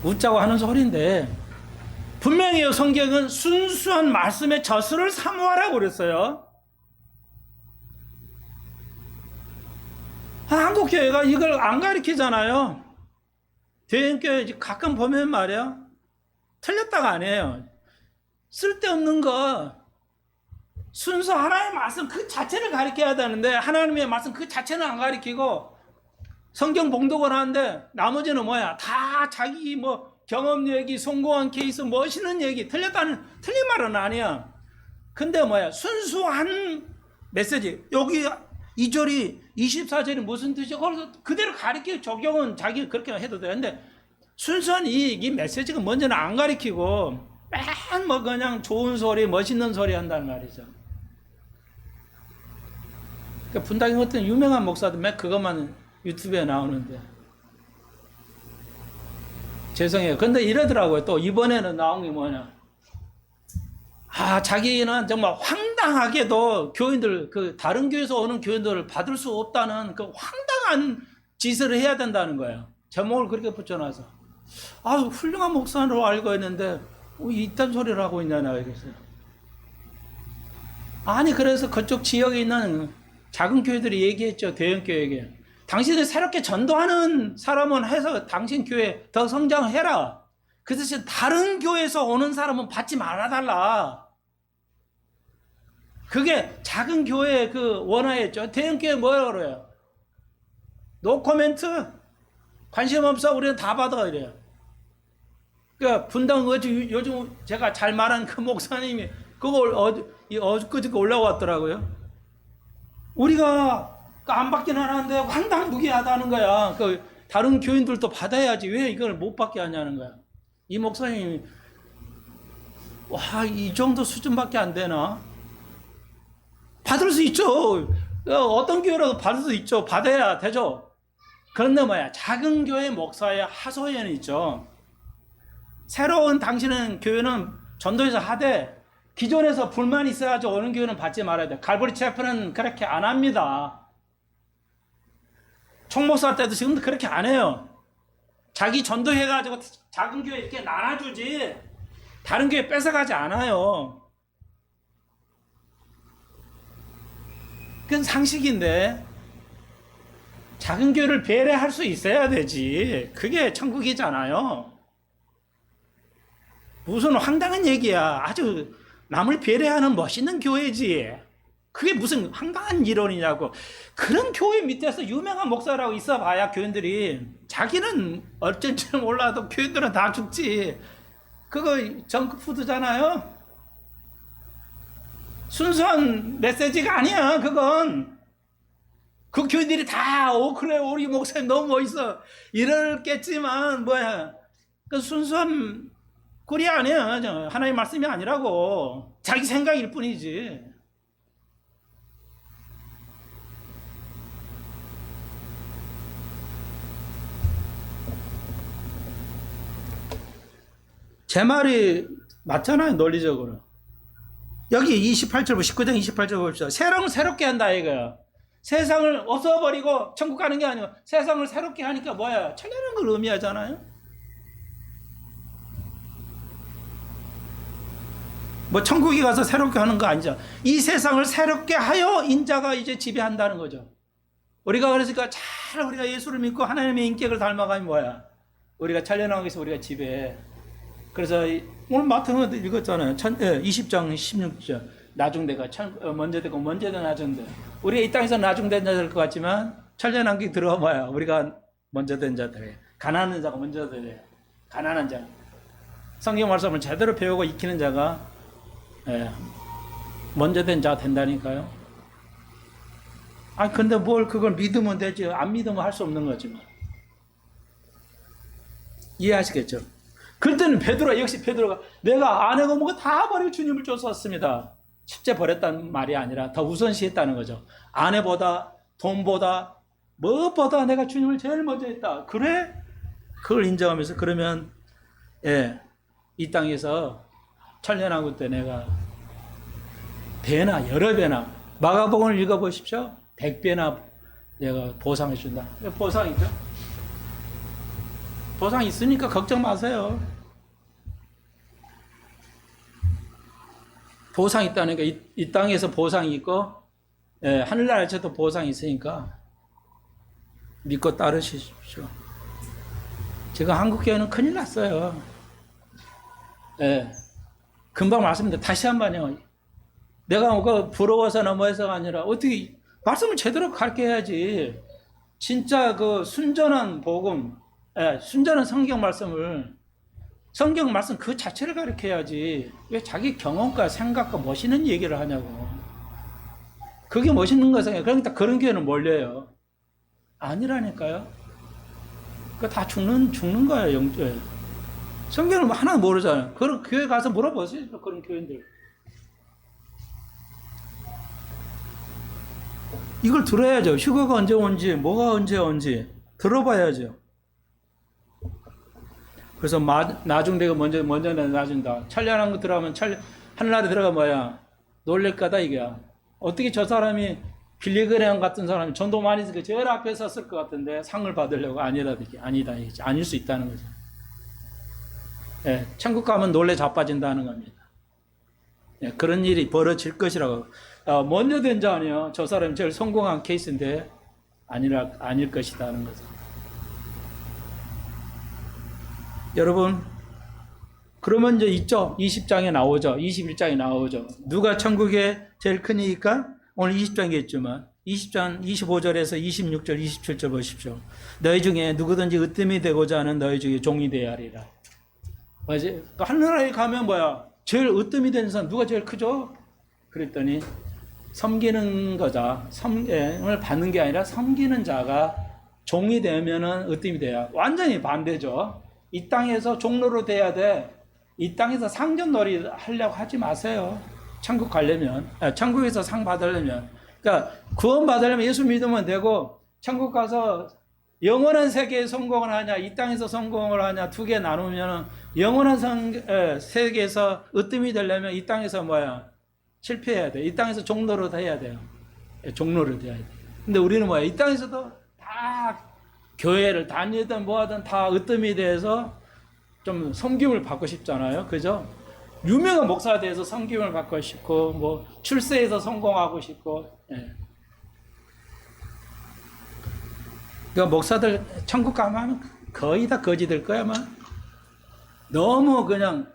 웃자고 하는 소리인데 분명히 성경은 순수한 말씀의 젖을 사모하라고 그랬어요. 한국 교회가 이걸 안 가르치잖아요. 대형교회 가끔 보면 말이야, 틀렸다가 아니에요. 쓸데없는 거 순수 하나님의 말씀 그 자체를 가르쳐야 되는데 하나님의 말씀 그 자체는 안 가르치고 성경 봉독을 하는데 나머지는 뭐야? 다 자기 경험 얘기, 성공한 케이스, 멋있는 얘기, 틀린 말은 아니야. 근데 뭐야? 순수한 메시지. 여기 2절이 24절이 무슨 뜻이야? 그래서 그대로 가르치고 적용은 자기 그렇게 해도 되는데 순수한 이 메시지가 뭔지는 안 가르치고 맨 그냥 좋은 소리, 멋있는 소리 한다는 말이죠. 그러니까 분당에 어떤 유명한 목사들 맨 그것만 유튜브에 나오는데 죄송해요. 근데 이러더라고요. 또 이번에는 나온 게 뭐냐? 자기는 정말 황당하게도 교인들, 다른 교회에서 오는 교인들을 받을 수 없다는 그 황당한 짓을 해야 된다는 거예요. 제목을 그렇게 붙여놔서. 훌륭한 목사로 알고 있는데, 이딴 소리를 하고 있냐나, 이랬어요. 그래서 그쪽 지역에 있는 작은 교회들이 얘기했죠. 대형 교회에게. 당신을 새롭게 전도하는 사람은 해서 당신 교회 더 성장해라. 그 대신 다른 교회에서 오는 사람은 받지 말아달라. 그게 작은 교회의 원화였죠. 대형 교회 뭐라고 그래요? 노 코멘트. 관심 없어. 우리는 다 받아. 이래요. 그러니까 분당 요즘 제가 잘 말한 그 목사님이 그걸 엊그저께 올라왔더라고요. 우리가 안 받긴 하는데 황당무계하다는 거야. 다른 교인들도 받아야지 왜 이걸 못 받게 하냐는 거야. 이 목사님이 이 정도 수준밖에 안 되나? 받을 수 있죠. 어떤 교회라도 받을 수 있죠. 받아야 되죠. 그런데 뭐야, 작은 교회 목사의 하소연이 있죠. 새로운 당신은 교회는 전도에서 하되 기존에서 불만이 있어가지고 오는 교회는 받지 말아야 돼. 갈보리 체프는 그렇게 안 합니다. 총목사 때도 지금도 그렇게 안 해요. 자기 전도해가지고 작은 교회 이렇게 나눠주지 다른 교회 뺏어가지 않아요. 그건 상식인데 작은 교회를 배려할 수 있어야 되지. 그게 천국이잖아요. 무슨 황당한 얘기야. 아주 남을 배려하는 멋있는 교회지. 그게 무슨 황당한 이론이냐고. 그런 교회 밑에서 유명한 목사라고 있어봐야 교인들이, 자기는 어쩔 줄 몰라도 교인들은 다 죽지. 그거 정크푸드잖아요. 순수한 메시지가 아니야. 그건 그 교인들이 다 그래 우리 목사님 너무 멋있어 이럴겠지만 뭐야, 그 순수한 꼴이 아니야. 하나님의 말씀이 아니라고. 자기 생각일 뿐이지. 제 말이 맞잖아요, 논리적으로. 여기 28절, 19장 28절 봅시다. 세상을 새롭게 한다 이거야. 세상을 없어버리고 천국 가는 게 아니고 세상을 새롭게 하니까 뭐야, 천년한 걸 의미하잖아요. 뭐 천국에 가서 새롭게 하는 거 아니죠. 이 세상을 새롭게 하여 인자가 이제 지배한다는 거죠. 우리가 그러니까 잘 우리가 예수를 믿고 하나님의 인격을 닮아가면 뭐야, 우리가 천년하기 위해서 우리가 지배해. 그래서 오늘 마태복음 읽었잖아요. 20장 16절. 나중대가 먼저 되고 먼저 된 나중대. 우리가 이 땅에서 나중된 자들 것 같지만 천년왕국에 들어와봐야 우리가 먼저 된 자들이에요. 가난한 자가 먼저 되래요. 가난한 자. 성경 말씀을 제대로 배우고 익히는 자가 먼저 된 자가 된다니까요. 근데 뭘 그걸 믿으면 되지. 안 믿으면 할 수 없는 거지만. 이해하시겠죠? 그때는 베드로가 내가 아내고 뭐고 다 버리고 주님을 쫓았습니다. 십제 버렸다는 말이 아니라 더 우선시했다는 거죠. 아내보다 돈보다 무엇보다 내가 주님을 제일 먼저 했다. 그래? 그걸 인정하면서 그러면 이 땅에서 천년왕국 때 내가 배나 여러 배나, 마가복음을 읽어보십시오. 100배나 내가 보상해 준다. 보상이죠. 보상 있으니까 걱정 마세요. 보상 있다는 게 이 땅에서 보상이 있고 하늘나라에서도 보상이 있으니까 믿고 따르십시오. 지금 한국교회는 큰일 났어요. 금방 말씀드렸는데 다시 한 번요. 내가 부러워서나 뭐해서가 아니라 어떻게 말씀을 제대로 가르쳐야지. 진짜 그 순전한 복음, 순전한 성경 말씀을, 성경 말씀 그 자체를 가르쳐야지. 왜 자기 경험과 생각과 멋있는 얘기를 하냐고. 그게 멋있는 거잖아요. 그러니까 그런 교회는 몰려요. 아니라니까요. 그거 다 죽는 거예요, 영주에. 성경을 하나 모르잖아요. 그런 교회 가서 물어보세요, 그런 교인들. 이걸 들어야죠. 휴가가 언제 온지, 뭐가 언제 온지 들어봐야죠. 그래서 나중대가 먼저 나준다. 천년한 거 들어가면 하늘나라에 들어가면 뭐야, 놀랄 거다 이거야. 어떻게 저 사람이 빌리그레엄 같은 사람이 전도 많이 했으니까 제일 앞에 섰을 것 같은데 상을 받으려고 아니다 아닐 수 있다는 거죠. 천국 가면 놀래 자빠진다는 겁니다. 그런 일이 벌어질 것이라고. 먼저 된 자 아니요, 저 사람이 제일 성공한 케이스인데 아닐 것이다 하는 거죠. 여러분, 그러면 이제 있죠. 20장에 나오죠. 21장에 나오죠. 누가 천국에 제일 크니까 오늘 20장에 있지만 20장 25절에서 26절 27절 보십시오. 너희 중에 누구든지 으뜸이 되고자 하는 너희 중에 종이 되어야 하리라. 하늘나라에 가면 뭐야, 제일 으뜸이 되는 사람 누가 제일 크죠? 그랬더니 섬기는 거자, 섬김을 받는 게 아니라 섬기는 자가 종이 되면은 으뜸이 돼야. 완전히 반대죠. 이 땅에서 종로로 돼야 돼. 이 땅에서 상전놀이 하려고 하지 마세요. 천국 가려면, 천국에서 상 받으려면 그러니까 구원 받으려면 예수 믿으면 되고 천국 가서 영원한 세계에 성공을 하냐 이 땅에서 성공을 하냐 두 개 나누면 영원한 세계에서 으뜸이 되려면 이 땅에서 뭐야 실패해야 돼. 이 땅에서 종로를 해야 돼요. 종로를 해야 돼. 근데 우리는 뭐야 이 땅에서도 다 교회를 다니든 뭐하든 다 으뜸이 돼서 좀 섬김을 받고 싶잖아요. 그죠? 유명한 목사에 대해서 섬김을 받고 싶고 뭐 출세해서 성공하고 싶고 예. 그러니까 목사들 천국 가면 거의 다 거지 될 거야 아마. 너무 그냥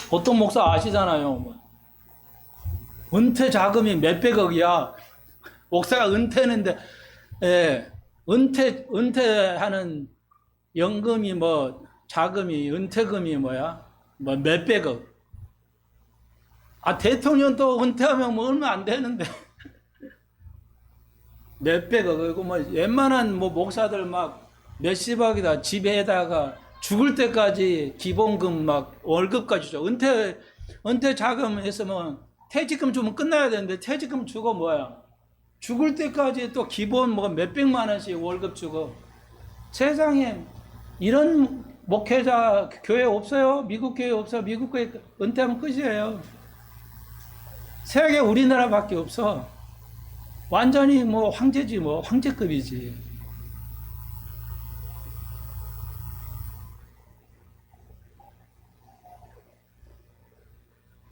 보통 목사 아시잖아요. 뭐. 은퇴 자금이 몇백억이야. 목사가 은퇴했는데 예, 은퇴하는 연금이 뭐 자금이 은퇴금이 뭐야 뭐 몇백억. 아 대통령도 은퇴하면 뭐 얼마 안 되는데 몇백억. 그리고 뭐 웬만한 뭐 목사들 막 몇십억이다 집에다가 죽을 때까지 기본금 막 월급까지 줘. 은퇴 자금 했으면 퇴직금 주면 끝나야 되는데 퇴직금 주고 뭐야 죽을 때까지 또 기본 뭐 몇백만 원씩 월급 주고. 세상에 이런 목회자 교회 없어요. 미국 교회 없어요. 미국 교회 은퇴하면 끝이에요. 세계 우리나라밖에 없어. 완전히 뭐 황제지 뭐 황제급이지.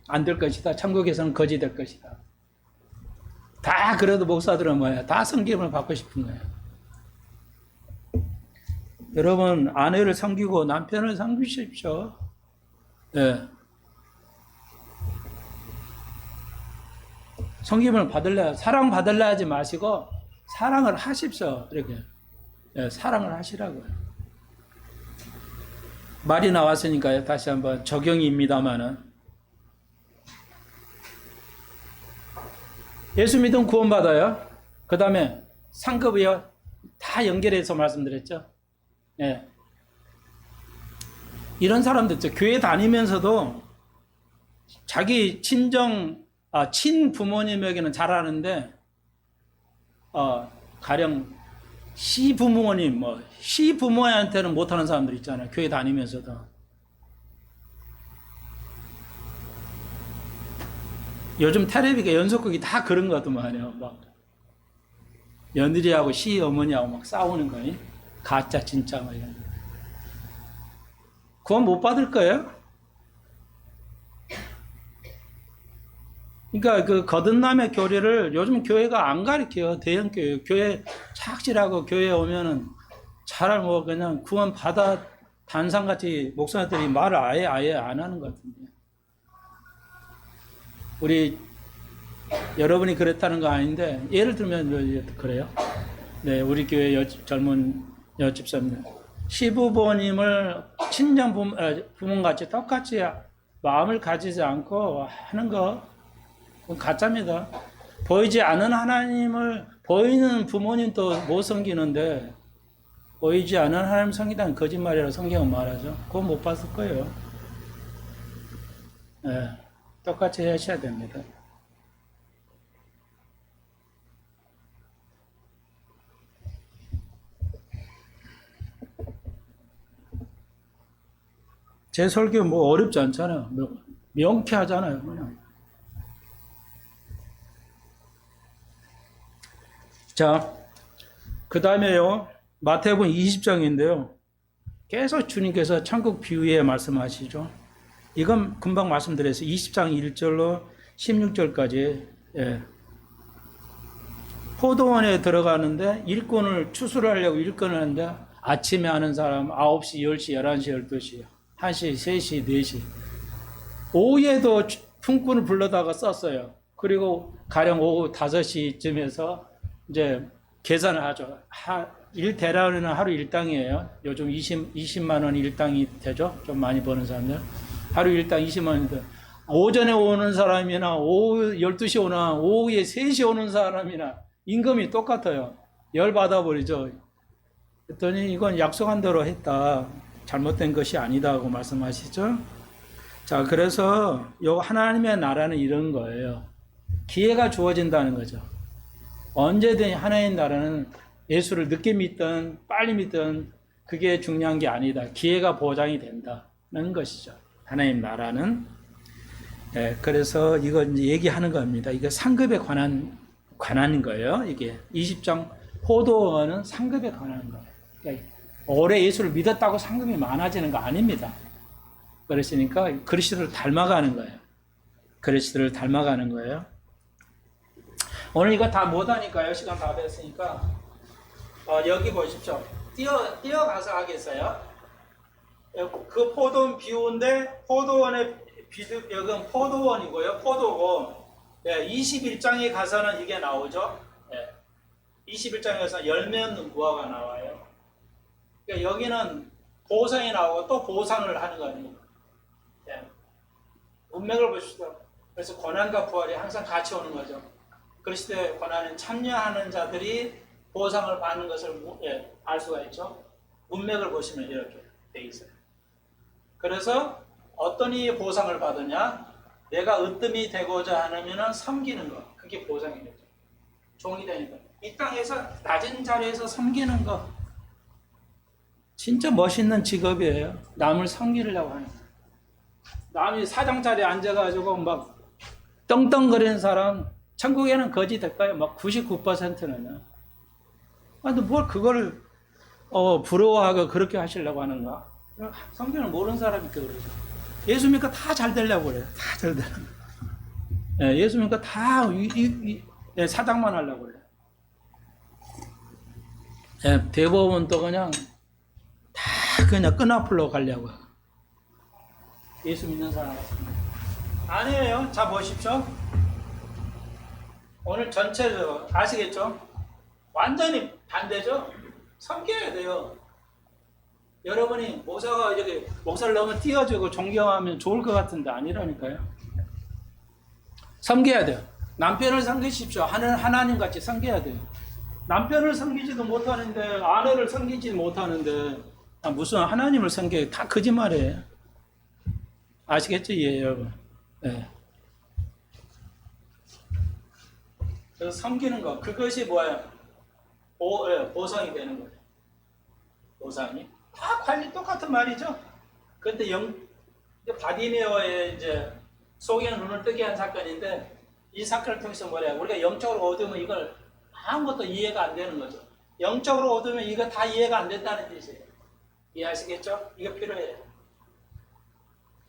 안 될 것이다. 천국에서는 거지 될 것이다. 다 그래도 목사들은 뭐야? 다 섬김을 받고 싶은 거야. 여러분 아내를 섬기고 남편을 섬기십시오. 예. 섬김을 받을래 사랑 받을래 하지 마시고 사랑을 하십시오. 이렇게 예, 사랑을 하시라고요. 말이 나왔으니까요. 다시 한번 적용입니다만은 예수 믿으면 구원받아요. 그 다음에 상급이요. 다 연결해서 말씀드렸죠. 예. 이런 사람들 있죠. 교회 다니면서도 자기 친 부모님에게는 잘하는데, 가령 시부모님, 시부모한테는 못하는 사람들 있잖아요. 교회 다니면서도. 요즘 텔레비가 연속극이 다 그런 것 같더만요. 막 며느리하고 시어머니하고 막 싸우는 거니 가짜 진짜 막 이런. 그건 못 받을 거예요. 그러니까 그 거듭남의 교리를 요즘 교회가 안 가르쳐요. 대형 교회 착실하고 교회에 오면은 잘 뭐 그냥 구원 받아 단상같이 목사들이 말을 아예 안 하는 것 같은데. 우리 여러분이 그랬다는 거 아닌데 예를 들면 그래요. 네, 우리 교회 젊은 여집사님 시부모님을 친정 부모같이 똑같이 마음을 가지지 않고 하는 거 그건 가짜입니다. 보이지 않는 하나님을 보이는 부모님도 못 섬기는데 보이지 않는 하나님 섬기다는 거짓말이라고 성경은 말하죠. 그건 못 봤을 거예요. 네. 똑같이 하셔야 됩니다. 제 설교 뭐 어렵지 않잖아요. 명쾌하잖아요. 그냥. 자, 그 다음에요. 마태복음 20장인데요. 계속 주님께서 천국 비유에 말씀하시죠. 이건 금방 말씀드렸어요. 20장 1절로 16절까지. 예. 포도원에 들어가는데 일꾼을 추수를 하려고 일꾼을 하는데 아침에 하는 사람 9시, 10시, 11시, 12시, 1시, 3시, 4시. 오후에도 품꾼을 불러다가 썼어요. 그리고 가령 오후 5시쯤에서 이제 계산을 하죠. 일대라는 하루 일당이에요. 요즘 20만 원 일당이 되죠. 좀 많이 버는 사람들. 하루 일당 20만 원인데 오전에 오는 사람이나 오후 12시 오나 오후에 3시 오는 사람이나 임금이 똑같아요. 열 받아버리죠. 그랬더니 이건 약속한 대로 했다. 잘못된 것이 아니다고 말씀하시죠. 자, 그래서 요 하나님의 나라는 이런 거예요. 기회가 주어진다는 거죠. 언제든 하나님의 나라는 예수를 늦게 믿든 빨리 믿든 그게 중요한 게 아니다. 기회가 보장이 된다는 것이죠. 하나님 나라는. 예, 그래서 이거 이제 얘기하는 겁니다. 이게 상급에 관한 거예요. 이게 20장 포도원은 상급에 관한 거예요. 그러니까 오래 예수를 믿었다고 상급이 많아지는 거 아닙니다. 그러시니까 그리스도를 닮아가는 거예요. 그리스도를 닮아가는 거예요. 오늘 이거 다 못하니까요. 시간 다 됐으니까 여기 보십시오. 뛰어가서 하겠어요. 그 포도원 비유인데 포도원의 여기는 포도원이고요. 포도고 21장에 가서는 이게 나오죠. 21장에 가서 열매 없는 무화과 나와요. 그러니까 여기는 보상이 나오고 또 보상을 하는 거 아닙니까? 문맥을 보십시오. 그래서 고난과 부활이 항상 같이 오는 거죠. 그리스도의 고난에 참여하는 자들이 보상을 받는 것을 알 수가 있죠. 문맥을 보시면 이렇게 돼 있어요. 그래서 어떤 이 보상을 받으냐? 내가 으뜸이 되고자 하면 섬기는 것. 그게 보상이 되죠. 종이 되니까. 이 땅에서 낮은 자리에서 섬기는 것. 진짜 멋있는 직업이에요. 남을 섬기려고 하는 거. 남이 사장 자리에 앉아가지고 막 떵떵거리는 사람, 천국에는 거지 될까요? 막 99%는요. 근데 뭘 그거를 부러워하고 그렇게 하시려고 하는가? 성경을 모르는 사람이 그러죠. 예수 믿고 다 잘 되려고 그래요. 다 잘 되는 거. 예수 믿고 다 사장만 하려고 그래요. 대부분 또 그냥 다 그냥 끈앞으로 가려고 해요. 예수 믿는 사람 같습니다. 아니에요. 자 보십시오. 오늘 전체적으로 아시겠죠? 완전히 반대죠? 섬겨야 돼요. 여러분이 목사가 이렇게 목사를 너무 띄워주고 존경하면 좋을 것 같은데 아니라니까요. 섬겨야 돼요. 남편을 섬기십시오. 하나님 같이 섬겨야 돼요. 남편을 섬기지도 못하는데 아내를 섬기지 못하는데 무슨 하나님을 섬겨요. 다 거짓말이에요. 아시겠죠, 예, 여러분? 네. 그래서 섬기는 것, 그것이 뭐예요? 보상이 되는 거예요. 보상이. 다 관리 똑같은 말이죠. 그런데 바디메어의 이제 속에 눈을 뜨게 한 사건인데 이 사건을 통해서 뭐래요? 우리가 영적으로 얻으면 이걸 아무것도 이해가 안 되는 거죠. 영적으로 얻으면 이거 다 이해가 안 된다는 뜻이에요. 이해하시겠죠? 이거 필요해요.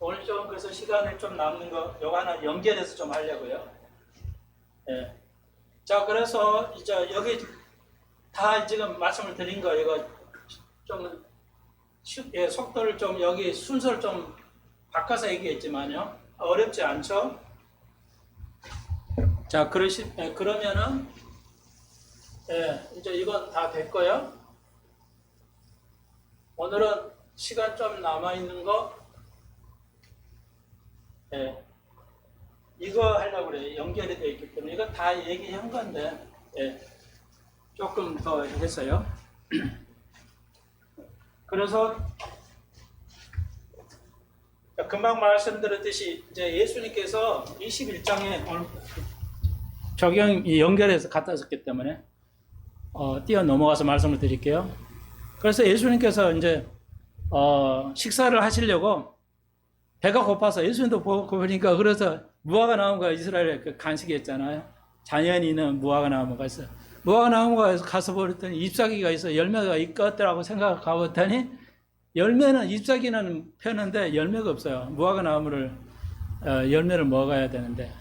오늘 좀 그래서 시간을 좀 남는 거 요거 하나 연결해서 좀 하려고요. 예. 자, 그래서 이제 여기 다 지금 말씀을 드린 거 이거 좀 속도를 좀 여기 순서를 좀 바꿔서 얘기했지만요. 어렵지 않죠? 자, 그러면은 이제 이건 다 됐고요. 오늘은 시간 좀 남아 있는 거 이거 하려고 그래요. 연결이 되어 있기 때문에 이거 다 얘기한 건데 조금 더 했어요. 그래서 금방 말씀드렸듯이 이제 예수님께서 21장에 연결해서 갖다 썼기 때문에 뛰어 넘어가서 말씀을 드릴게요. 그래서 예수님께서 이제 식사를 하시려고 배가 고파서 예수님도 보니까 그래서 무화과 나무가 이스라엘의 그 간식이었잖아요. 자연인은 무화과 나무가 있어. 무화과 나무가 가서 보랬더니 잎사귀가 있어. 열매가 있겠더라고 생각하고 봤더니 열매는 잎사귀는 펴는데 열매가 없어요. 무화과 나무를 열매를 먹어야 되는데.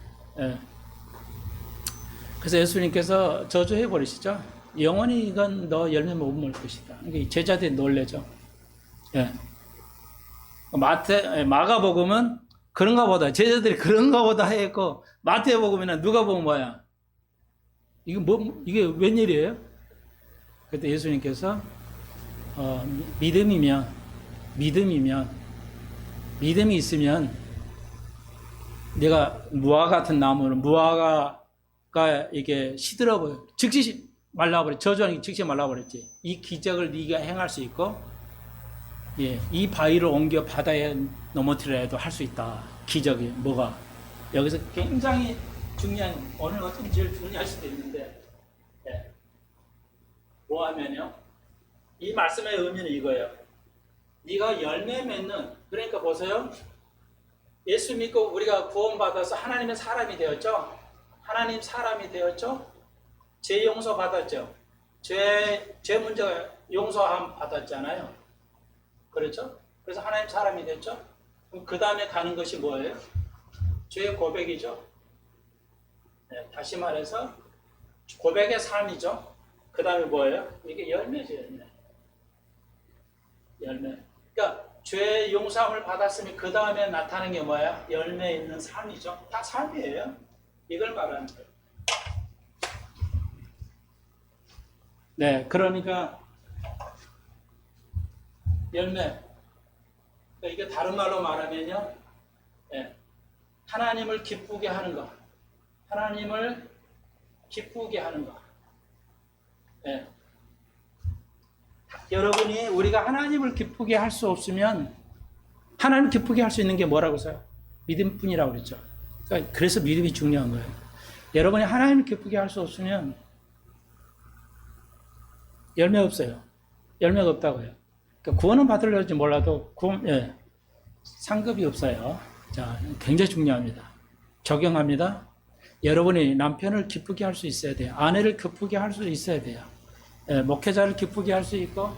그래서 예수님께서 저주해 버리시죠. 영원히 이건 너 열매 못 먹을 것이다. 제자들이 놀래죠. 마가복음은 그런가 보다. 제자들이 그런가 보다 했고, 마태복음에는 누가 보면 뭐야? 이게 웬일이에요? 그때 예수님께서, 믿음이 있으면, 내가 무화 같은 나무는 무화과가 이게 시들어버려. 즉시 말라버려. 저주하는 게 즉시 말라버렸지. 이 기적을 네가 행할 수 있고, 예, 이 바위를 옮겨 바다에 넘어뜨려 해도 할 수 있다. 기적이 뭐가? 여기서 굉장히 중요한, 오늘 어떤 제일 중요할 수도 있는데, 예, 뭐 하면요? 이 말씀의 의미는 이거예요. 네가 열매 맺는, 그러니까 보세요. 예수 믿고 우리가 구원받아서 하나님의 사람이 되었죠? 하나님 사람이 되었죠? 죄 용서 받았죠? 죄 문제가 용서함 받았잖아요. 그렇죠? 그래서 하나님 사람이 됐죠? 그럼 그 다음에 가는 것이 뭐예요? 죄의 고백이죠? 네, 다시 말해서 고백의 삶이죠? 그 다음에 뭐예요? 이게 열매죠, 열매. 열매. 그러니까 죄 용서함을 받았으니 그 다음에 나타나는 게 뭐야? 열매 있는 삶이죠. 다 삶이에요. 이걸 말하는 거예요. 네, 그러니까 열매. 그러니까 이게 다른 말로 말하면요, 네, 하나님을 기쁘게 하는 것. 하나님을 기쁘게 하는 것. 네. 여러분이 우리가 하나님을 기쁘게 할 수 없으면 하나님 기쁘게 할 수 있는 게 뭐라고 써요? 믿음뿐이라고 그랬죠. 그러니까 그래서 믿음이 중요한 거예요. 여러분이 하나님을 기쁘게 할 수 없으면 열매 없어요. 열매가 없다고요. 그러니까 구원은 받으려지 몰라도 예, 상급이 없어요. 자, 굉장히 중요합니다. 적용합니다. 여러분이 남편을 기쁘게 할 수 있어야 돼요. 아내를 기쁘게 할 수 있어야 돼요. 예, 목회자를 기쁘게 할 수 있고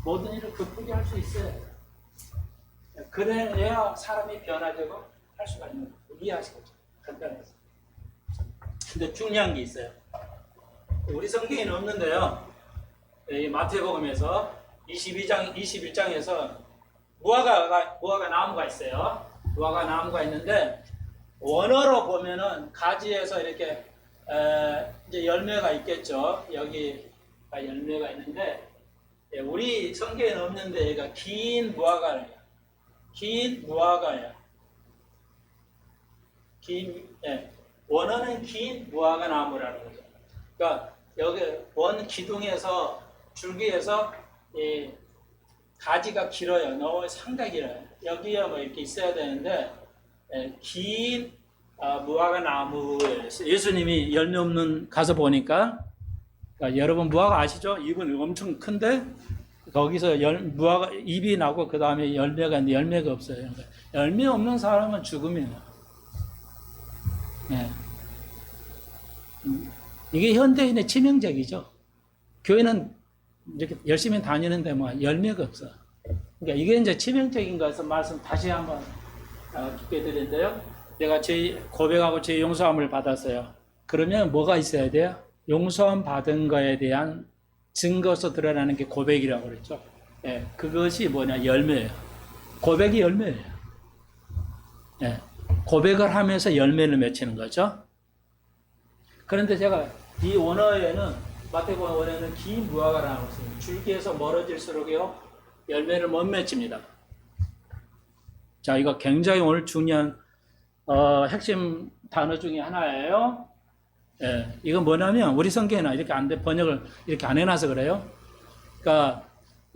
모든 일을 기쁘게 할 수 있어야 돼요. 그래야 사람이 변화되고 할 수가 있는 거예요. 이해하시겠죠? 간단해서. 근데 중요한 게 있어요. 우리 성경에는 없는데요. 이 마태복음에서 21장에서 무화과 나무가 있어요. 무화과 나무가 있는데 원어로 보면은 가지에서 이렇게 이제 열매가 있겠죠. 여기 열매가 있는데 우리 성경에는 없는데 얘가 긴 무화과예요. 긴 무화과예요. 원어는 긴 무화과 나무라는 거죠. 그러니까 여기 원 기둥에서 줄기에서 이 가지가 길어요. 너무 상당히 길어요. 여기에 뭐 이렇게 있어야 되는데 긴 무화과 나무예요. 예수님이 열매 없는 가서 보니까 그러니까 여러분 무화과 아시죠? 잎은 엄청 큰데 거기서 무화과 잎이 나고 그 다음에 열매가 있는데 열매가 없어요. 그러니까 열매 없는 사람은 죽음이에요. 네. 이게 현대인의 치명적이죠. 교회는 이렇게 열심히 다니는데 뭐 열매가 없어. 그러니까 이게 이제 치명적인 것을 말씀 다시 한번 깊게 드리는데요. 내가 제 고백하고 제 용서함을 받았어요. 그러면 뭐가 있어야 돼요? 용서함 받은 거에 대한 증거서 드러나는 게 고백이라고 그랬죠. 예, 그것이 뭐냐? 열매예요. 고백이 열매예요. 예, 고백을 하면서 열매를 맺히는 거죠. 그런데 제가 이 원어에는 마태복음 원어에는 긴 무화과가 나왔어요. 줄기에서 멀어질수록요 열매를 못 맺힙니다. 자, 이거 굉장히 오늘 중요한 핵심 단어 중에 하나예요. 예, 이건 뭐냐면 우리 성경에는 이렇게 번역을 이렇게 안 해놔서 그래요. 그러니까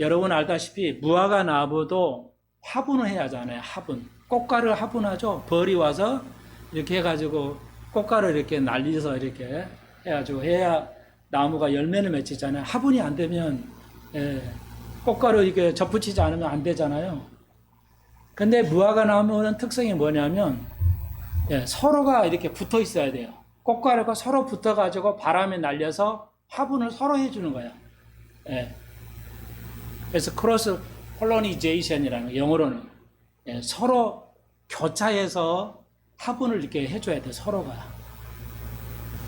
여러분 알다시피 무화과 나무도 화분을 해야 하잖아요. 화분. 꽃가루 화분하죠. 벌이 와서 이렇게 해가지고 꽃가루 이렇게 날려서 이렇게 해가지고 해야 나무가 열매를 맺히잖아요. 화분이 안 되면 꽃가루 이렇게 접붙이지 않으면 안 되잖아요. 근데 무화과 나무는 특성이 뭐냐면 서로가 이렇게 붙어 있어야 돼요. 꽃가루가 서로 붙어가지고 바람에 날려서 화분을 서로 해주는 거야. 그래서 크로스 폴리니제이션이라는 거, 영어로는 서로 교차해서 화분을 이렇게 해줘야 돼, 서로가.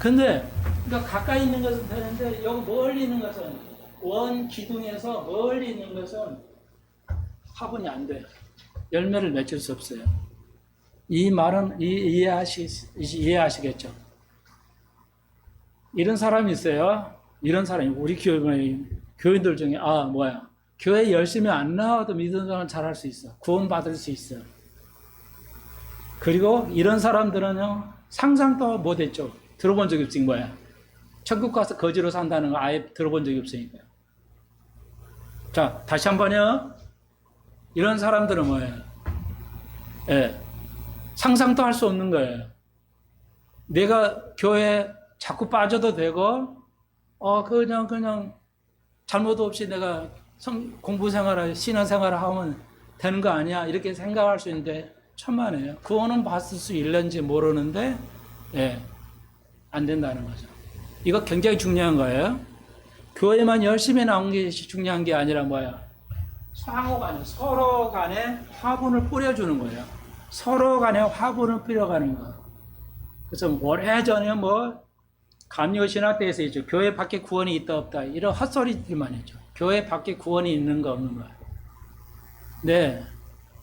근데 그러니까 가까이 있는 것은 되는데 여기 멀리 있는 것은 원 기둥에서 멀리 있는 것은 화분이 안 돼요. 열매를 맺을 수 없어요. 이 말은 이해하시겠죠? 이런 사람이 있어요. 이런 사람이 우리 교인들 중에 교회 열심히 안 나와도 믿는 사람은 잘할 수 있어. 구원받을 수 있어. 그리고 이런 사람들은요 상상도 못했죠. 들어본 적이 없으니까 뭐야. 천국 가서 거지로 산다는 거 아예 들어본 적이 없으니까요. 자, 다시 한번요. 이런 사람들은 뭐예요? 예, 상상도 할 수 없는 거예요. 내가 교회 자꾸 빠져도 되고, 그냥 잘못 없이 내가 공부 생활을, 신앙 생활을 하면 되는 거 아니야? 이렇게 생각할 수 있는데, 천만에요. 구원은 받을 수 있는지 모르는데, 예, 안 된다는 거죠. 이거 굉장히 중요한 거예요. 교회만 열심히 나온 게 중요한 게 아니라 뭐야? 상호 간에, 서로 간에 화분을 뿌려주는 거예요. 서로 간에 화분을 뿌려가는 거. 그래서 오래전에 감리신학대에서 있죠. 교회 밖에 구원이 있다 없다 이런 헛소리들만 했죠. 교회 밖에 구원이 있는 거 없는 거예요. 네,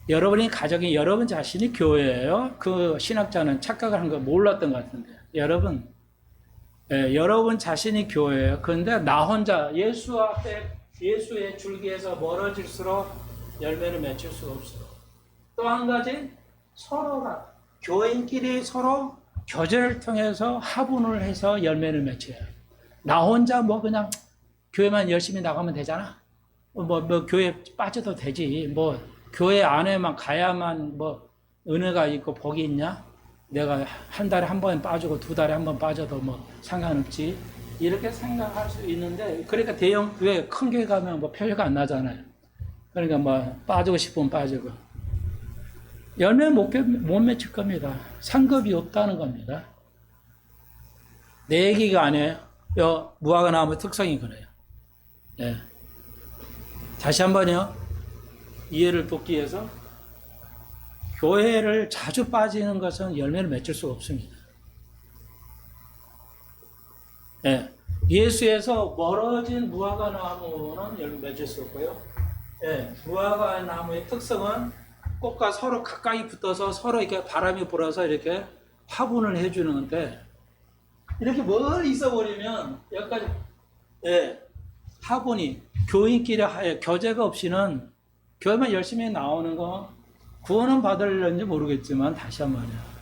여러분이 가정이 여러분 자신이 교회예요. 그 신학자는 착각을 한 거 몰랐던 것 같은데 여러분, 여러분 자신이 교회예요. 그런데 나 혼자 예수 앞에 예수의 줄기에서 멀어질수록 열매를 맺을 수가 없어요. 또 한 가지 서로가 교인끼리 서로 교제를 통해서 화분을 해서 열매를 맺혀요. 나 혼자 그냥 교회만 열심히 나가면 되잖아. 교회 빠져도 되지. 교회 안에만 가야만 은혜가 있고 복이 있냐? 내가 한 달에 한 번 빠지고 두 달에 한 번 빠져도 상관없지. 이렇게 생각할 수 있는데, 그러니까 대형 교회 큰 교회 가면 표시가 안 나잖아요. 그러니까 빠지고 싶으면 빠지고. 열매 못 맺힐 겁니다. 상급이 없다는 겁니다. 내 얘기가 아니에요. 무화과 나무 특성이 그래요. 예. 다시 한번요. 이해를 돕기 위해서 교회를 자주 빠지는 것은 열매를 맺을 수가 없습니다. 예. 예수에서 멀어진 무화과 나무는 열매 맺을 수 없고요. 예. 무화과 나무의 특성은 꽃과 서로 가까이 붙어서 서로 이렇게 바람이 불어서 이렇게 화분을 해주는 건데, 이렇게 멀리 있어버리면 여기까지, 화분이 교인끼리 교제가 없이는 교회만 열심히 나오는 거 구원은 받으려는지 모르겠지만 다시 한 말이야.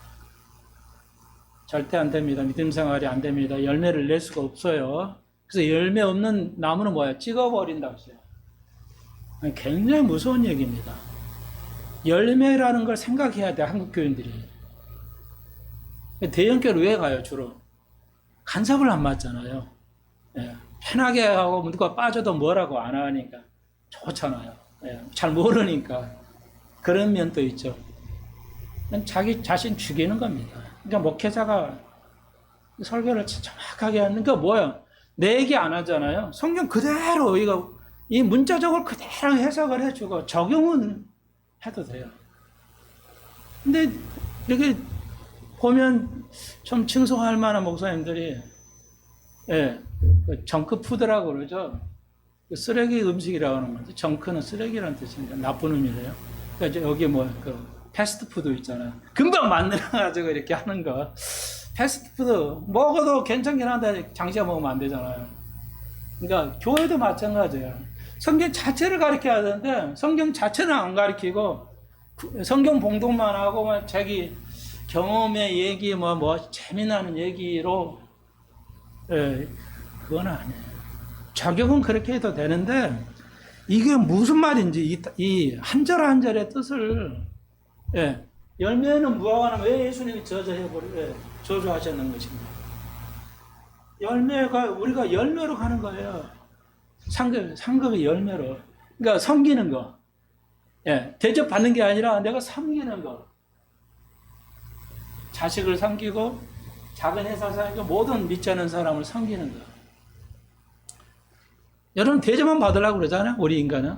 절대 안 됩니다. 믿음 생활이 안 됩니다. 열매를 낼 수가 없어요. 그래서 열매 없는 나무는 뭐야? 찍어버린다고 했어요. 굉장히 무서운 얘기입니다. 열매라는 걸 생각해야 돼, 한국 교인들이. 대형교회를 왜 가요, 주로? 간섭을 안 맞잖아요. 예, 편하게 하고 누가 빠져도 뭐라고 안 하니까 좋잖아요. 예, 잘 모르니까. 그런 면도 있죠. 자기 자신 죽이는 겁니다. 그러니까 목회자가 설교를 정확하게 하는 게 뭐예요? 내 얘기 안 하잖아요. 성경 그대로 이 문자적으로 그대로 해석을 해주고 적용은 해도 돼요. 근데 이렇게 보면 좀 칭송할 만한 목사님들이 정크푸드라고 그러죠. 쓰레기 음식이라고 하는 건데, 정크는 쓰레기라는 뜻입니다. 나쁜 의미래요. 그러니까 여기 패스트푸드 있잖아요. 금방 만들어가지고 이렇게 하는 거. 패스트푸드 먹어도 괜찮긴 한데 장시간 먹으면 안 되잖아요. 그러니까 교회도 마찬가지예요. 성경 자체를 가르쳐야 되는데 성경 자체는 안 가르치고 성경 봉독만 하고 자기 경험의 얘기 재미나는 얘기로 그건 아니에요. 적용은 그렇게 해도 되는데 이게 무슨 말인지 이 한 절 한 절의 뜻을 열매는 무화과는 왜 예수님이 저주하셨는 것인가? 열매가 우리가 열매로 가는 거예요. 상급의 열매로. 그러니까 섬기는 거. 대접받는 게 아니라 내가 섬기는 거. 자식을 섬기고 작은 회사 사니까 모든 믿지 않는 사람을 섬기는 거. 여러분 대접만 받으려고 그러잖아요. 우리 인간은.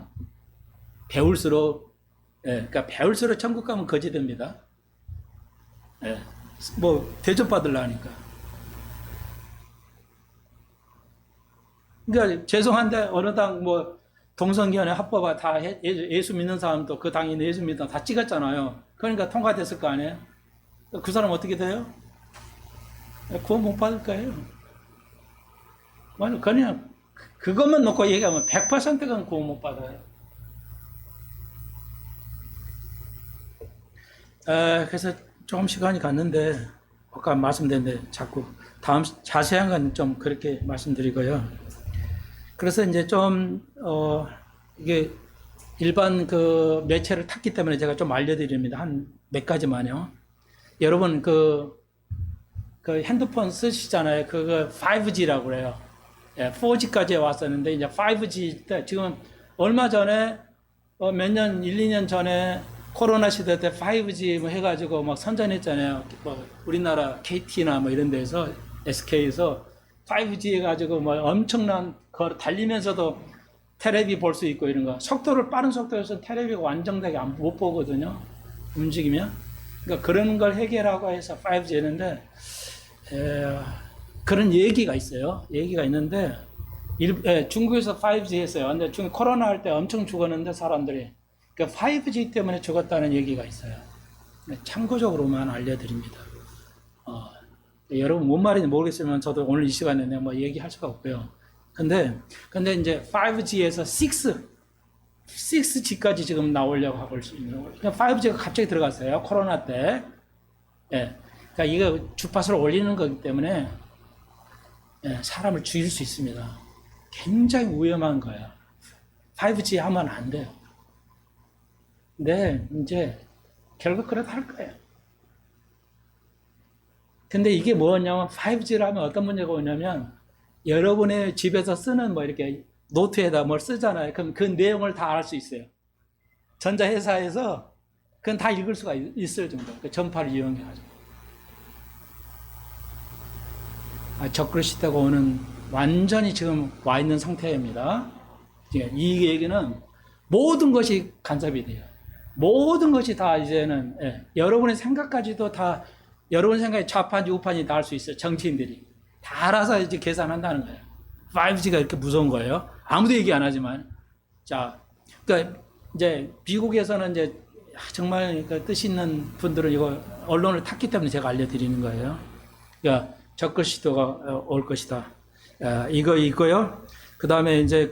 배울수록 그러니까 배울수록 천국 가면 거지 됩니다. 대접 받으려니까. 그러니까 죄송한데 어느 당 동성연애 합법화 다 예수 믿는 사람도 그 당이 예수 믿는 사람 다 찍었잖아요. 그러니까 통과됐을 거 아니에요. 그 사람 어떻게 돼요? 구원 못 받을 거예요. 그냥 그것만 놓고 얘기하면 100%가 구원 못 받아요. 그래서 조금 시간이 갔는데 아까 말씀드렸는데 자꾸 다음 자세한 건 좀 그렇게 말씀드리고요. 그래서 이제 좀 이게 일반 그 매체를 탔기 때문에 제가 좀 알려드립니다. 한 몇 가지만요. 여러분 그 핸드폰 쓰시잖아요. 그거 5G라고 그래요. 예, 4G까지 왔었는데 이제 5G 때 지금 얼마 전에 몇 년, 1, 2년 전에 코로나 시대 때 5G 뭐 해가지고 막 선전했잖아요. 뭐 우리나라 KT나 뭐 이런 데서 SK에서 5G 해가지고 뭐 엄청난 거 달리면서도 테레비 볼 수 있고 이런 거. 속도를 빠른 속도에서 테레비가 완전하게 못 보거든요. 움직이면. 그러니까 그런 걸 해결하고 해서 5G 했는데 그런 얘기가 있어요. 얘기가 있는데 중국에서 5G 했어요. 근데 중국 코로나 할 때 엄청 죽었는데 사람들이 그 5G 때문에 죽었다는 얘기가 있어요. 참고적으로만 알려드립니다. 여러분 뭔 말인지 모르겠으면 저도 오늘 이 시간에 내가 뭐 얘기할 수가 없고요. 근데 이제 5G에서 6G까지 지금 나오려고 하고 있는 거예요. 5G가 갑자기 들어갔어요. 코로나 때. 예. 그러니까 이거 주파수를 올리는 거기 때문에 사람을 죽일 수 있습니다. 굉장히 위험한 거예요. 5G 하면 안 돼요. 근데 이제 결국 그렇다 할 거예요. 근데 이게 뭐냐면 5G를 하면 어떤 문제가 오냐면 여러분의 집에서 쓰는 뭐 이렇게 노트에다 뭘 쓰잖아요. 그럼 그 내용을 다 알 수 있어요. 전자회사에서 그건 다 읽을 수가 있을 정도. 그 전파를 이용해가지고. 적그리스도가 오는 완전히 지금 와 있는 상태입니다. 이 얘기는 모든 것이 간섭이 돼요. 모든 것이 다 이제는 여러분의 생각까지도 다 여러분 생각에 좌판지 우판이 다 할 수 있어요. 정치인들이 다 알아서 이제 계산한다는 거예요. 5G가 이렇게 무서운 거예요. 아무도 얘기 안 하지만 자, 그러니까 이제 미국에서는 이제 정말 그 뜻 있는 분들은 이거 언론을 탔기 때문에 제가 알려드리는 거예요. 그러니까 적그리스도가 올 것이다. 이거 있고요. 그 다음에 이제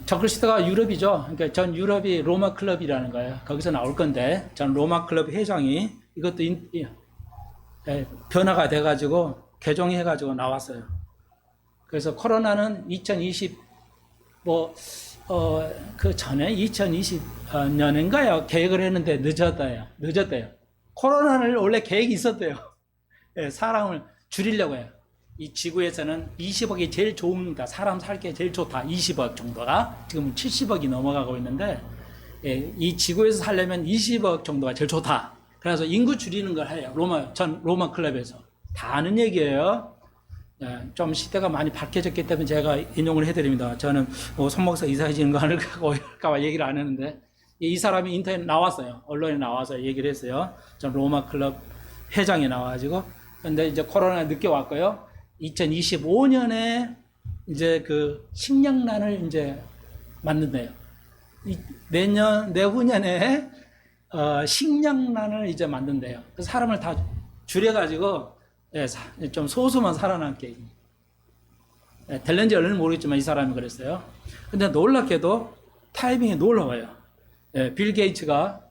적그리스도가 유럽이죠. 그러니까 전 유럽이 로마 클럽이라는 거예요. 거기서 나올 건데, 전 로마 클럽 회장이 이것도 변화가 돼가지고 개종해가지고 나왔어요. 그래서 코로나는 2020 그 전에 2020년인가요? 계획을 했는데 늦었대요. 코로나를 원래 계획이 있었대요. 사람을 줄이려고 해요. 이 지구에서는 20억이 제일 좋습니다. 사람 살기에 제일 좋다. 20억 정도가. 지금 70억이 넘어가고 있는데, 이 지구에서 살려면 20억 정도가 제일 좋다. 그래서 인구 줄이는 걸 해요. 로마 클럽에서. 다 아는 얘기예요. 좀 시대가 많이 밝혀졌기 때문에 제가 인용을 해드립니다. 저는 손목사 이사해지는 거 할까봐 얘기를 안 했는데, 이 사람이 인터넷 나왔어요. 언론에 나와서 얘기를 했어요. 전 로마 클럽 회장이 나와가지고. 근데 이제 코로나 늦게 왔고요. 2025년에 이제 그 식량난을 이제 만든대요. 내후년에 식량난을 이제 만든대요. 그래서 사람을 다 줄여가지고 좀 소수만 살아남게. 될는지 얼른지 모르겠지만 이 사람이 그랬어요. 근데 놀랍게도 타이밍이 놀라워요. 빌 게이츠가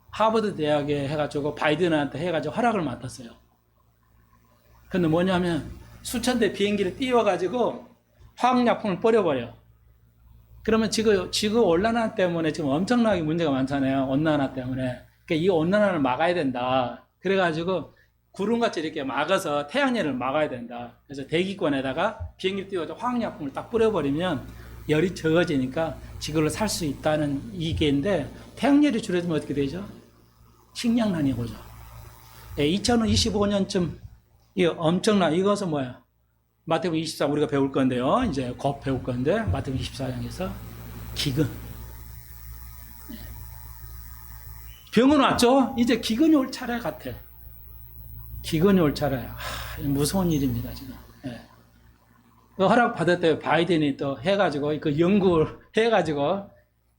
하버드 대학에 해가지고 바이든한테 해가지고 허락을 맡았어요. 근데 뭐냐면 수천 대 비행기를 띄워가지고 화학약품을 뿌려버려. 그러면 지구 온난화 때문에 지금 엄청나게 문제가 많잖아요. 온난화 때문에. 그러니까 이 온난화를 막아야 된다. 그래가지고 구름같이 이렇게 막아서 태양열을 막아야 된다. 그래서 대기권에다가 비행기를 띄워서 화학약품을 딱 뿌려버리면 열이 적어지니까 지구를 살 수 있다는 이게인데 태양열이 줄어들면 어떻게 되죠? 식량난이 오죠. 2025년쯤 이것은 뭐야? 마태복음 24 우리가 배울 건데요. 이제 곧 배울 건데 마태복음 24장에서 기근. 병은 왔죠? 이제 기근이 올 차례 같아. 기근이 올 차례. 무서운 일입니다, 지금. 허락 받았대요. 바이든이 또 해가지고 그 연구를 해가지고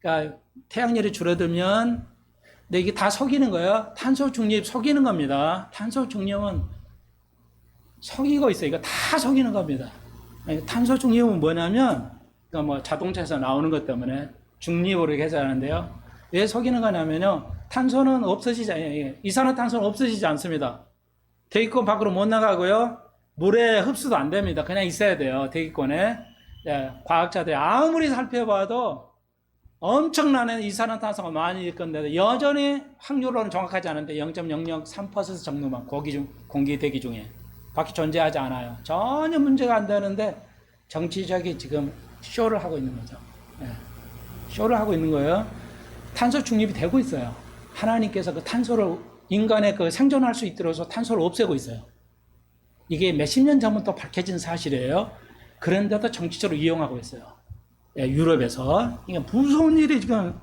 그러니까 태양열이 줄어들면 근데 이게 다 속이는 거예요. 탄소 중립 속이는 겁니다. 탄소 중립은 속이고 있어요. 이거 다 속이는 겁니다. 탄소 중립은 뭐냐면 그러니까 뭐 자동차에서 나오는 것 때문에 중립으로 계산하는데요. 왜 속이는 거냐면요. 탄소는 없어지지 않아요. 이산화탄소는 없어지지 않습니다. 대기권 밖으로 못 나가고요. 물에 흡수도 안 됩니다. 그냥 있어야 돼요. 대기권에. 과학자들이 아무리 살펴봐도 엄청난 이산화탄소가 많이 있건데 여전히 확률로는 정확하지 않은데 0.003% 정도만 공기 대기 중에 밖에 존재하지 않아요. 전혀 문제가 안 되는데 정치적이 지금 쇼를 하고 있는 거죠. 예. 쇼를 하고 있는 거예요. 탄소 중립이 되고 있어요. 하나님께서 그 탄소를 인간의 그 생존할 수 있도록 해서 탄소를 없애고 있어요. 이게 몇십 년 전부터 밝혀진 사실이에요. 그런데도 정치적으로 이용하고 있어요. 예, 유럽에서. 이게 무서운 일이 지금,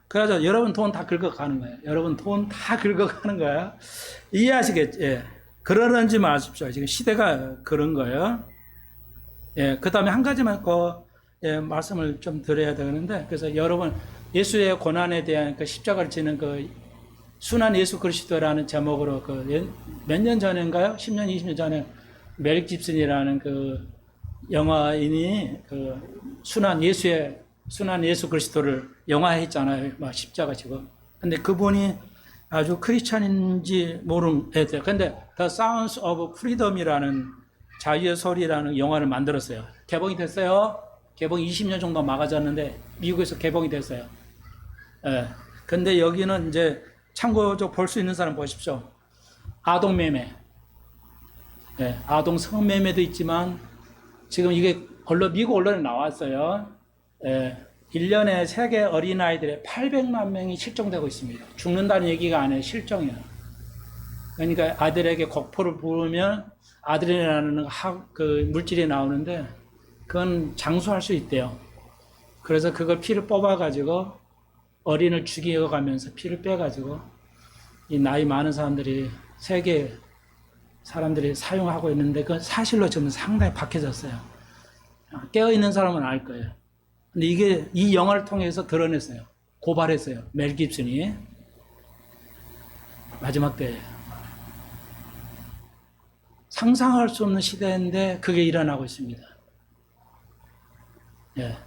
그래서 여러분 돈 다 긁어가는 거예요. 여러분 돈 다 긁어가는 거예요. 이해하시겠죠? 예. 그러는지 마십시오. 지금 시대가 그런 거예요. 예, 그 다음에 한 가지만 예, 말씀을 좀 드려야 되는데, 그래서 여러분, 예수의 고난에 대한 그 십자가를 지는 그 순환 예수 그리스도라는 제목으로 그 몇 년 전인가요? 10년, 20년 전에 멜 깁슨이라는 그 영화인이 그 순환 예수 그리스도를 영화했잖아요. 막 십자가 지고. 근데 그분이 아주 크리스찬인지 모르겠어요. 근데 The Sounds of Freedom이라는 자유의 소리라는 영화를 만들었어요. 개봉이 됐어요. 개봉 20년 정도 막아졌는데 미국에서 개봉이 됐어요. 예. 근데 여기는 이제 참고적 볼 수 있는 사람 보십시오. 아동매매. 예. 아동 성매매도 있지만 지금 이게 미국 언론에 나왔어요. 예. 1년에 세계 어린아이들의 800만 명이 실종되고 있습니다. 죽는다는 얘기가 아니에요. 실종이에요. 그러니까 아들에게 곡포를 부으면 아드레날이라는 그 물질이 나오는데 그건 장수할 수 있대요. 그래서 그걸 피를 뽑아가지고 어린을 죽여가면서 피를 빼가지고 이 나이 많은 사람들이 세계 사람들이 사용하고 있는데 그 사실로 지금 상당히 박해졌어요. 깨어있는 사람은 알 거예요. 근데 이게 이 영화를 통해서 드러냈어요. 고발했어요. 멜 깁슨이. 마지막 때예요. 상상할 수 없는 시대인데 그게 일어나고 있습니다. 예.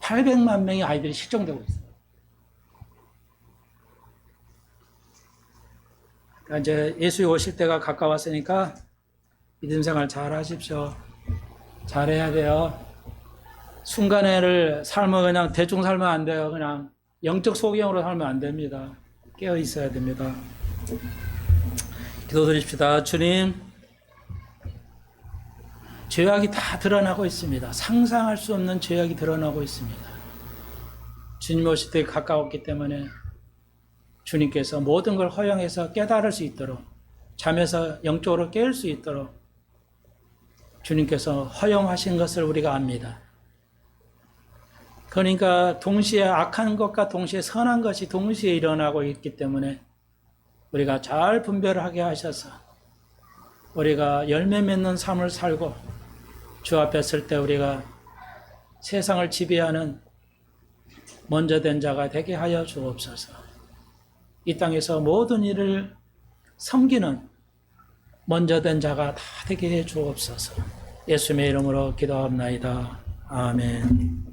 800만 명의 아이들이 실종되고 있어요. 그러니까 이제 예수의 오실 때가 가까웠으니까 믿음 생활 잘 하십시오. 잘해야 돼요. 순간에를 삶을 그냥 대충 살면 안 돼요. 그냥 영적 소경으로 살면 안 됩니다. 깨어 있어야 됩니다. 기도드립시다. 주님, 죄악이 다 드러나고 있습니다. 상상할 수 없는 죄악이 드러나고 있습니다. 주님 오실 때 가까웠기 때문에 주님께서 모든 걸 허용해서 깨달을 수 있도록, 잠에서 영적으로 깨울 수 있도록 주님께서 허용하신 것을 우리가 압니다. 그러니까 동시에 악한 것과 동시에 선한 것이 동시에 일어나고 있기 때문에 우리가 잘 분별하게 하셔서 우리가 열매 맺는 삶을 살고 주 앞에 설 때 우리가 세상을 지배하는 먼저 된 자가 되게 하여 주옵소서. 이 땅에서 모든 일을 섬기는 먼저 된 자가 다 되게 해 주옵소서. 예수님의 이름으로 기도합나이다. 아멘.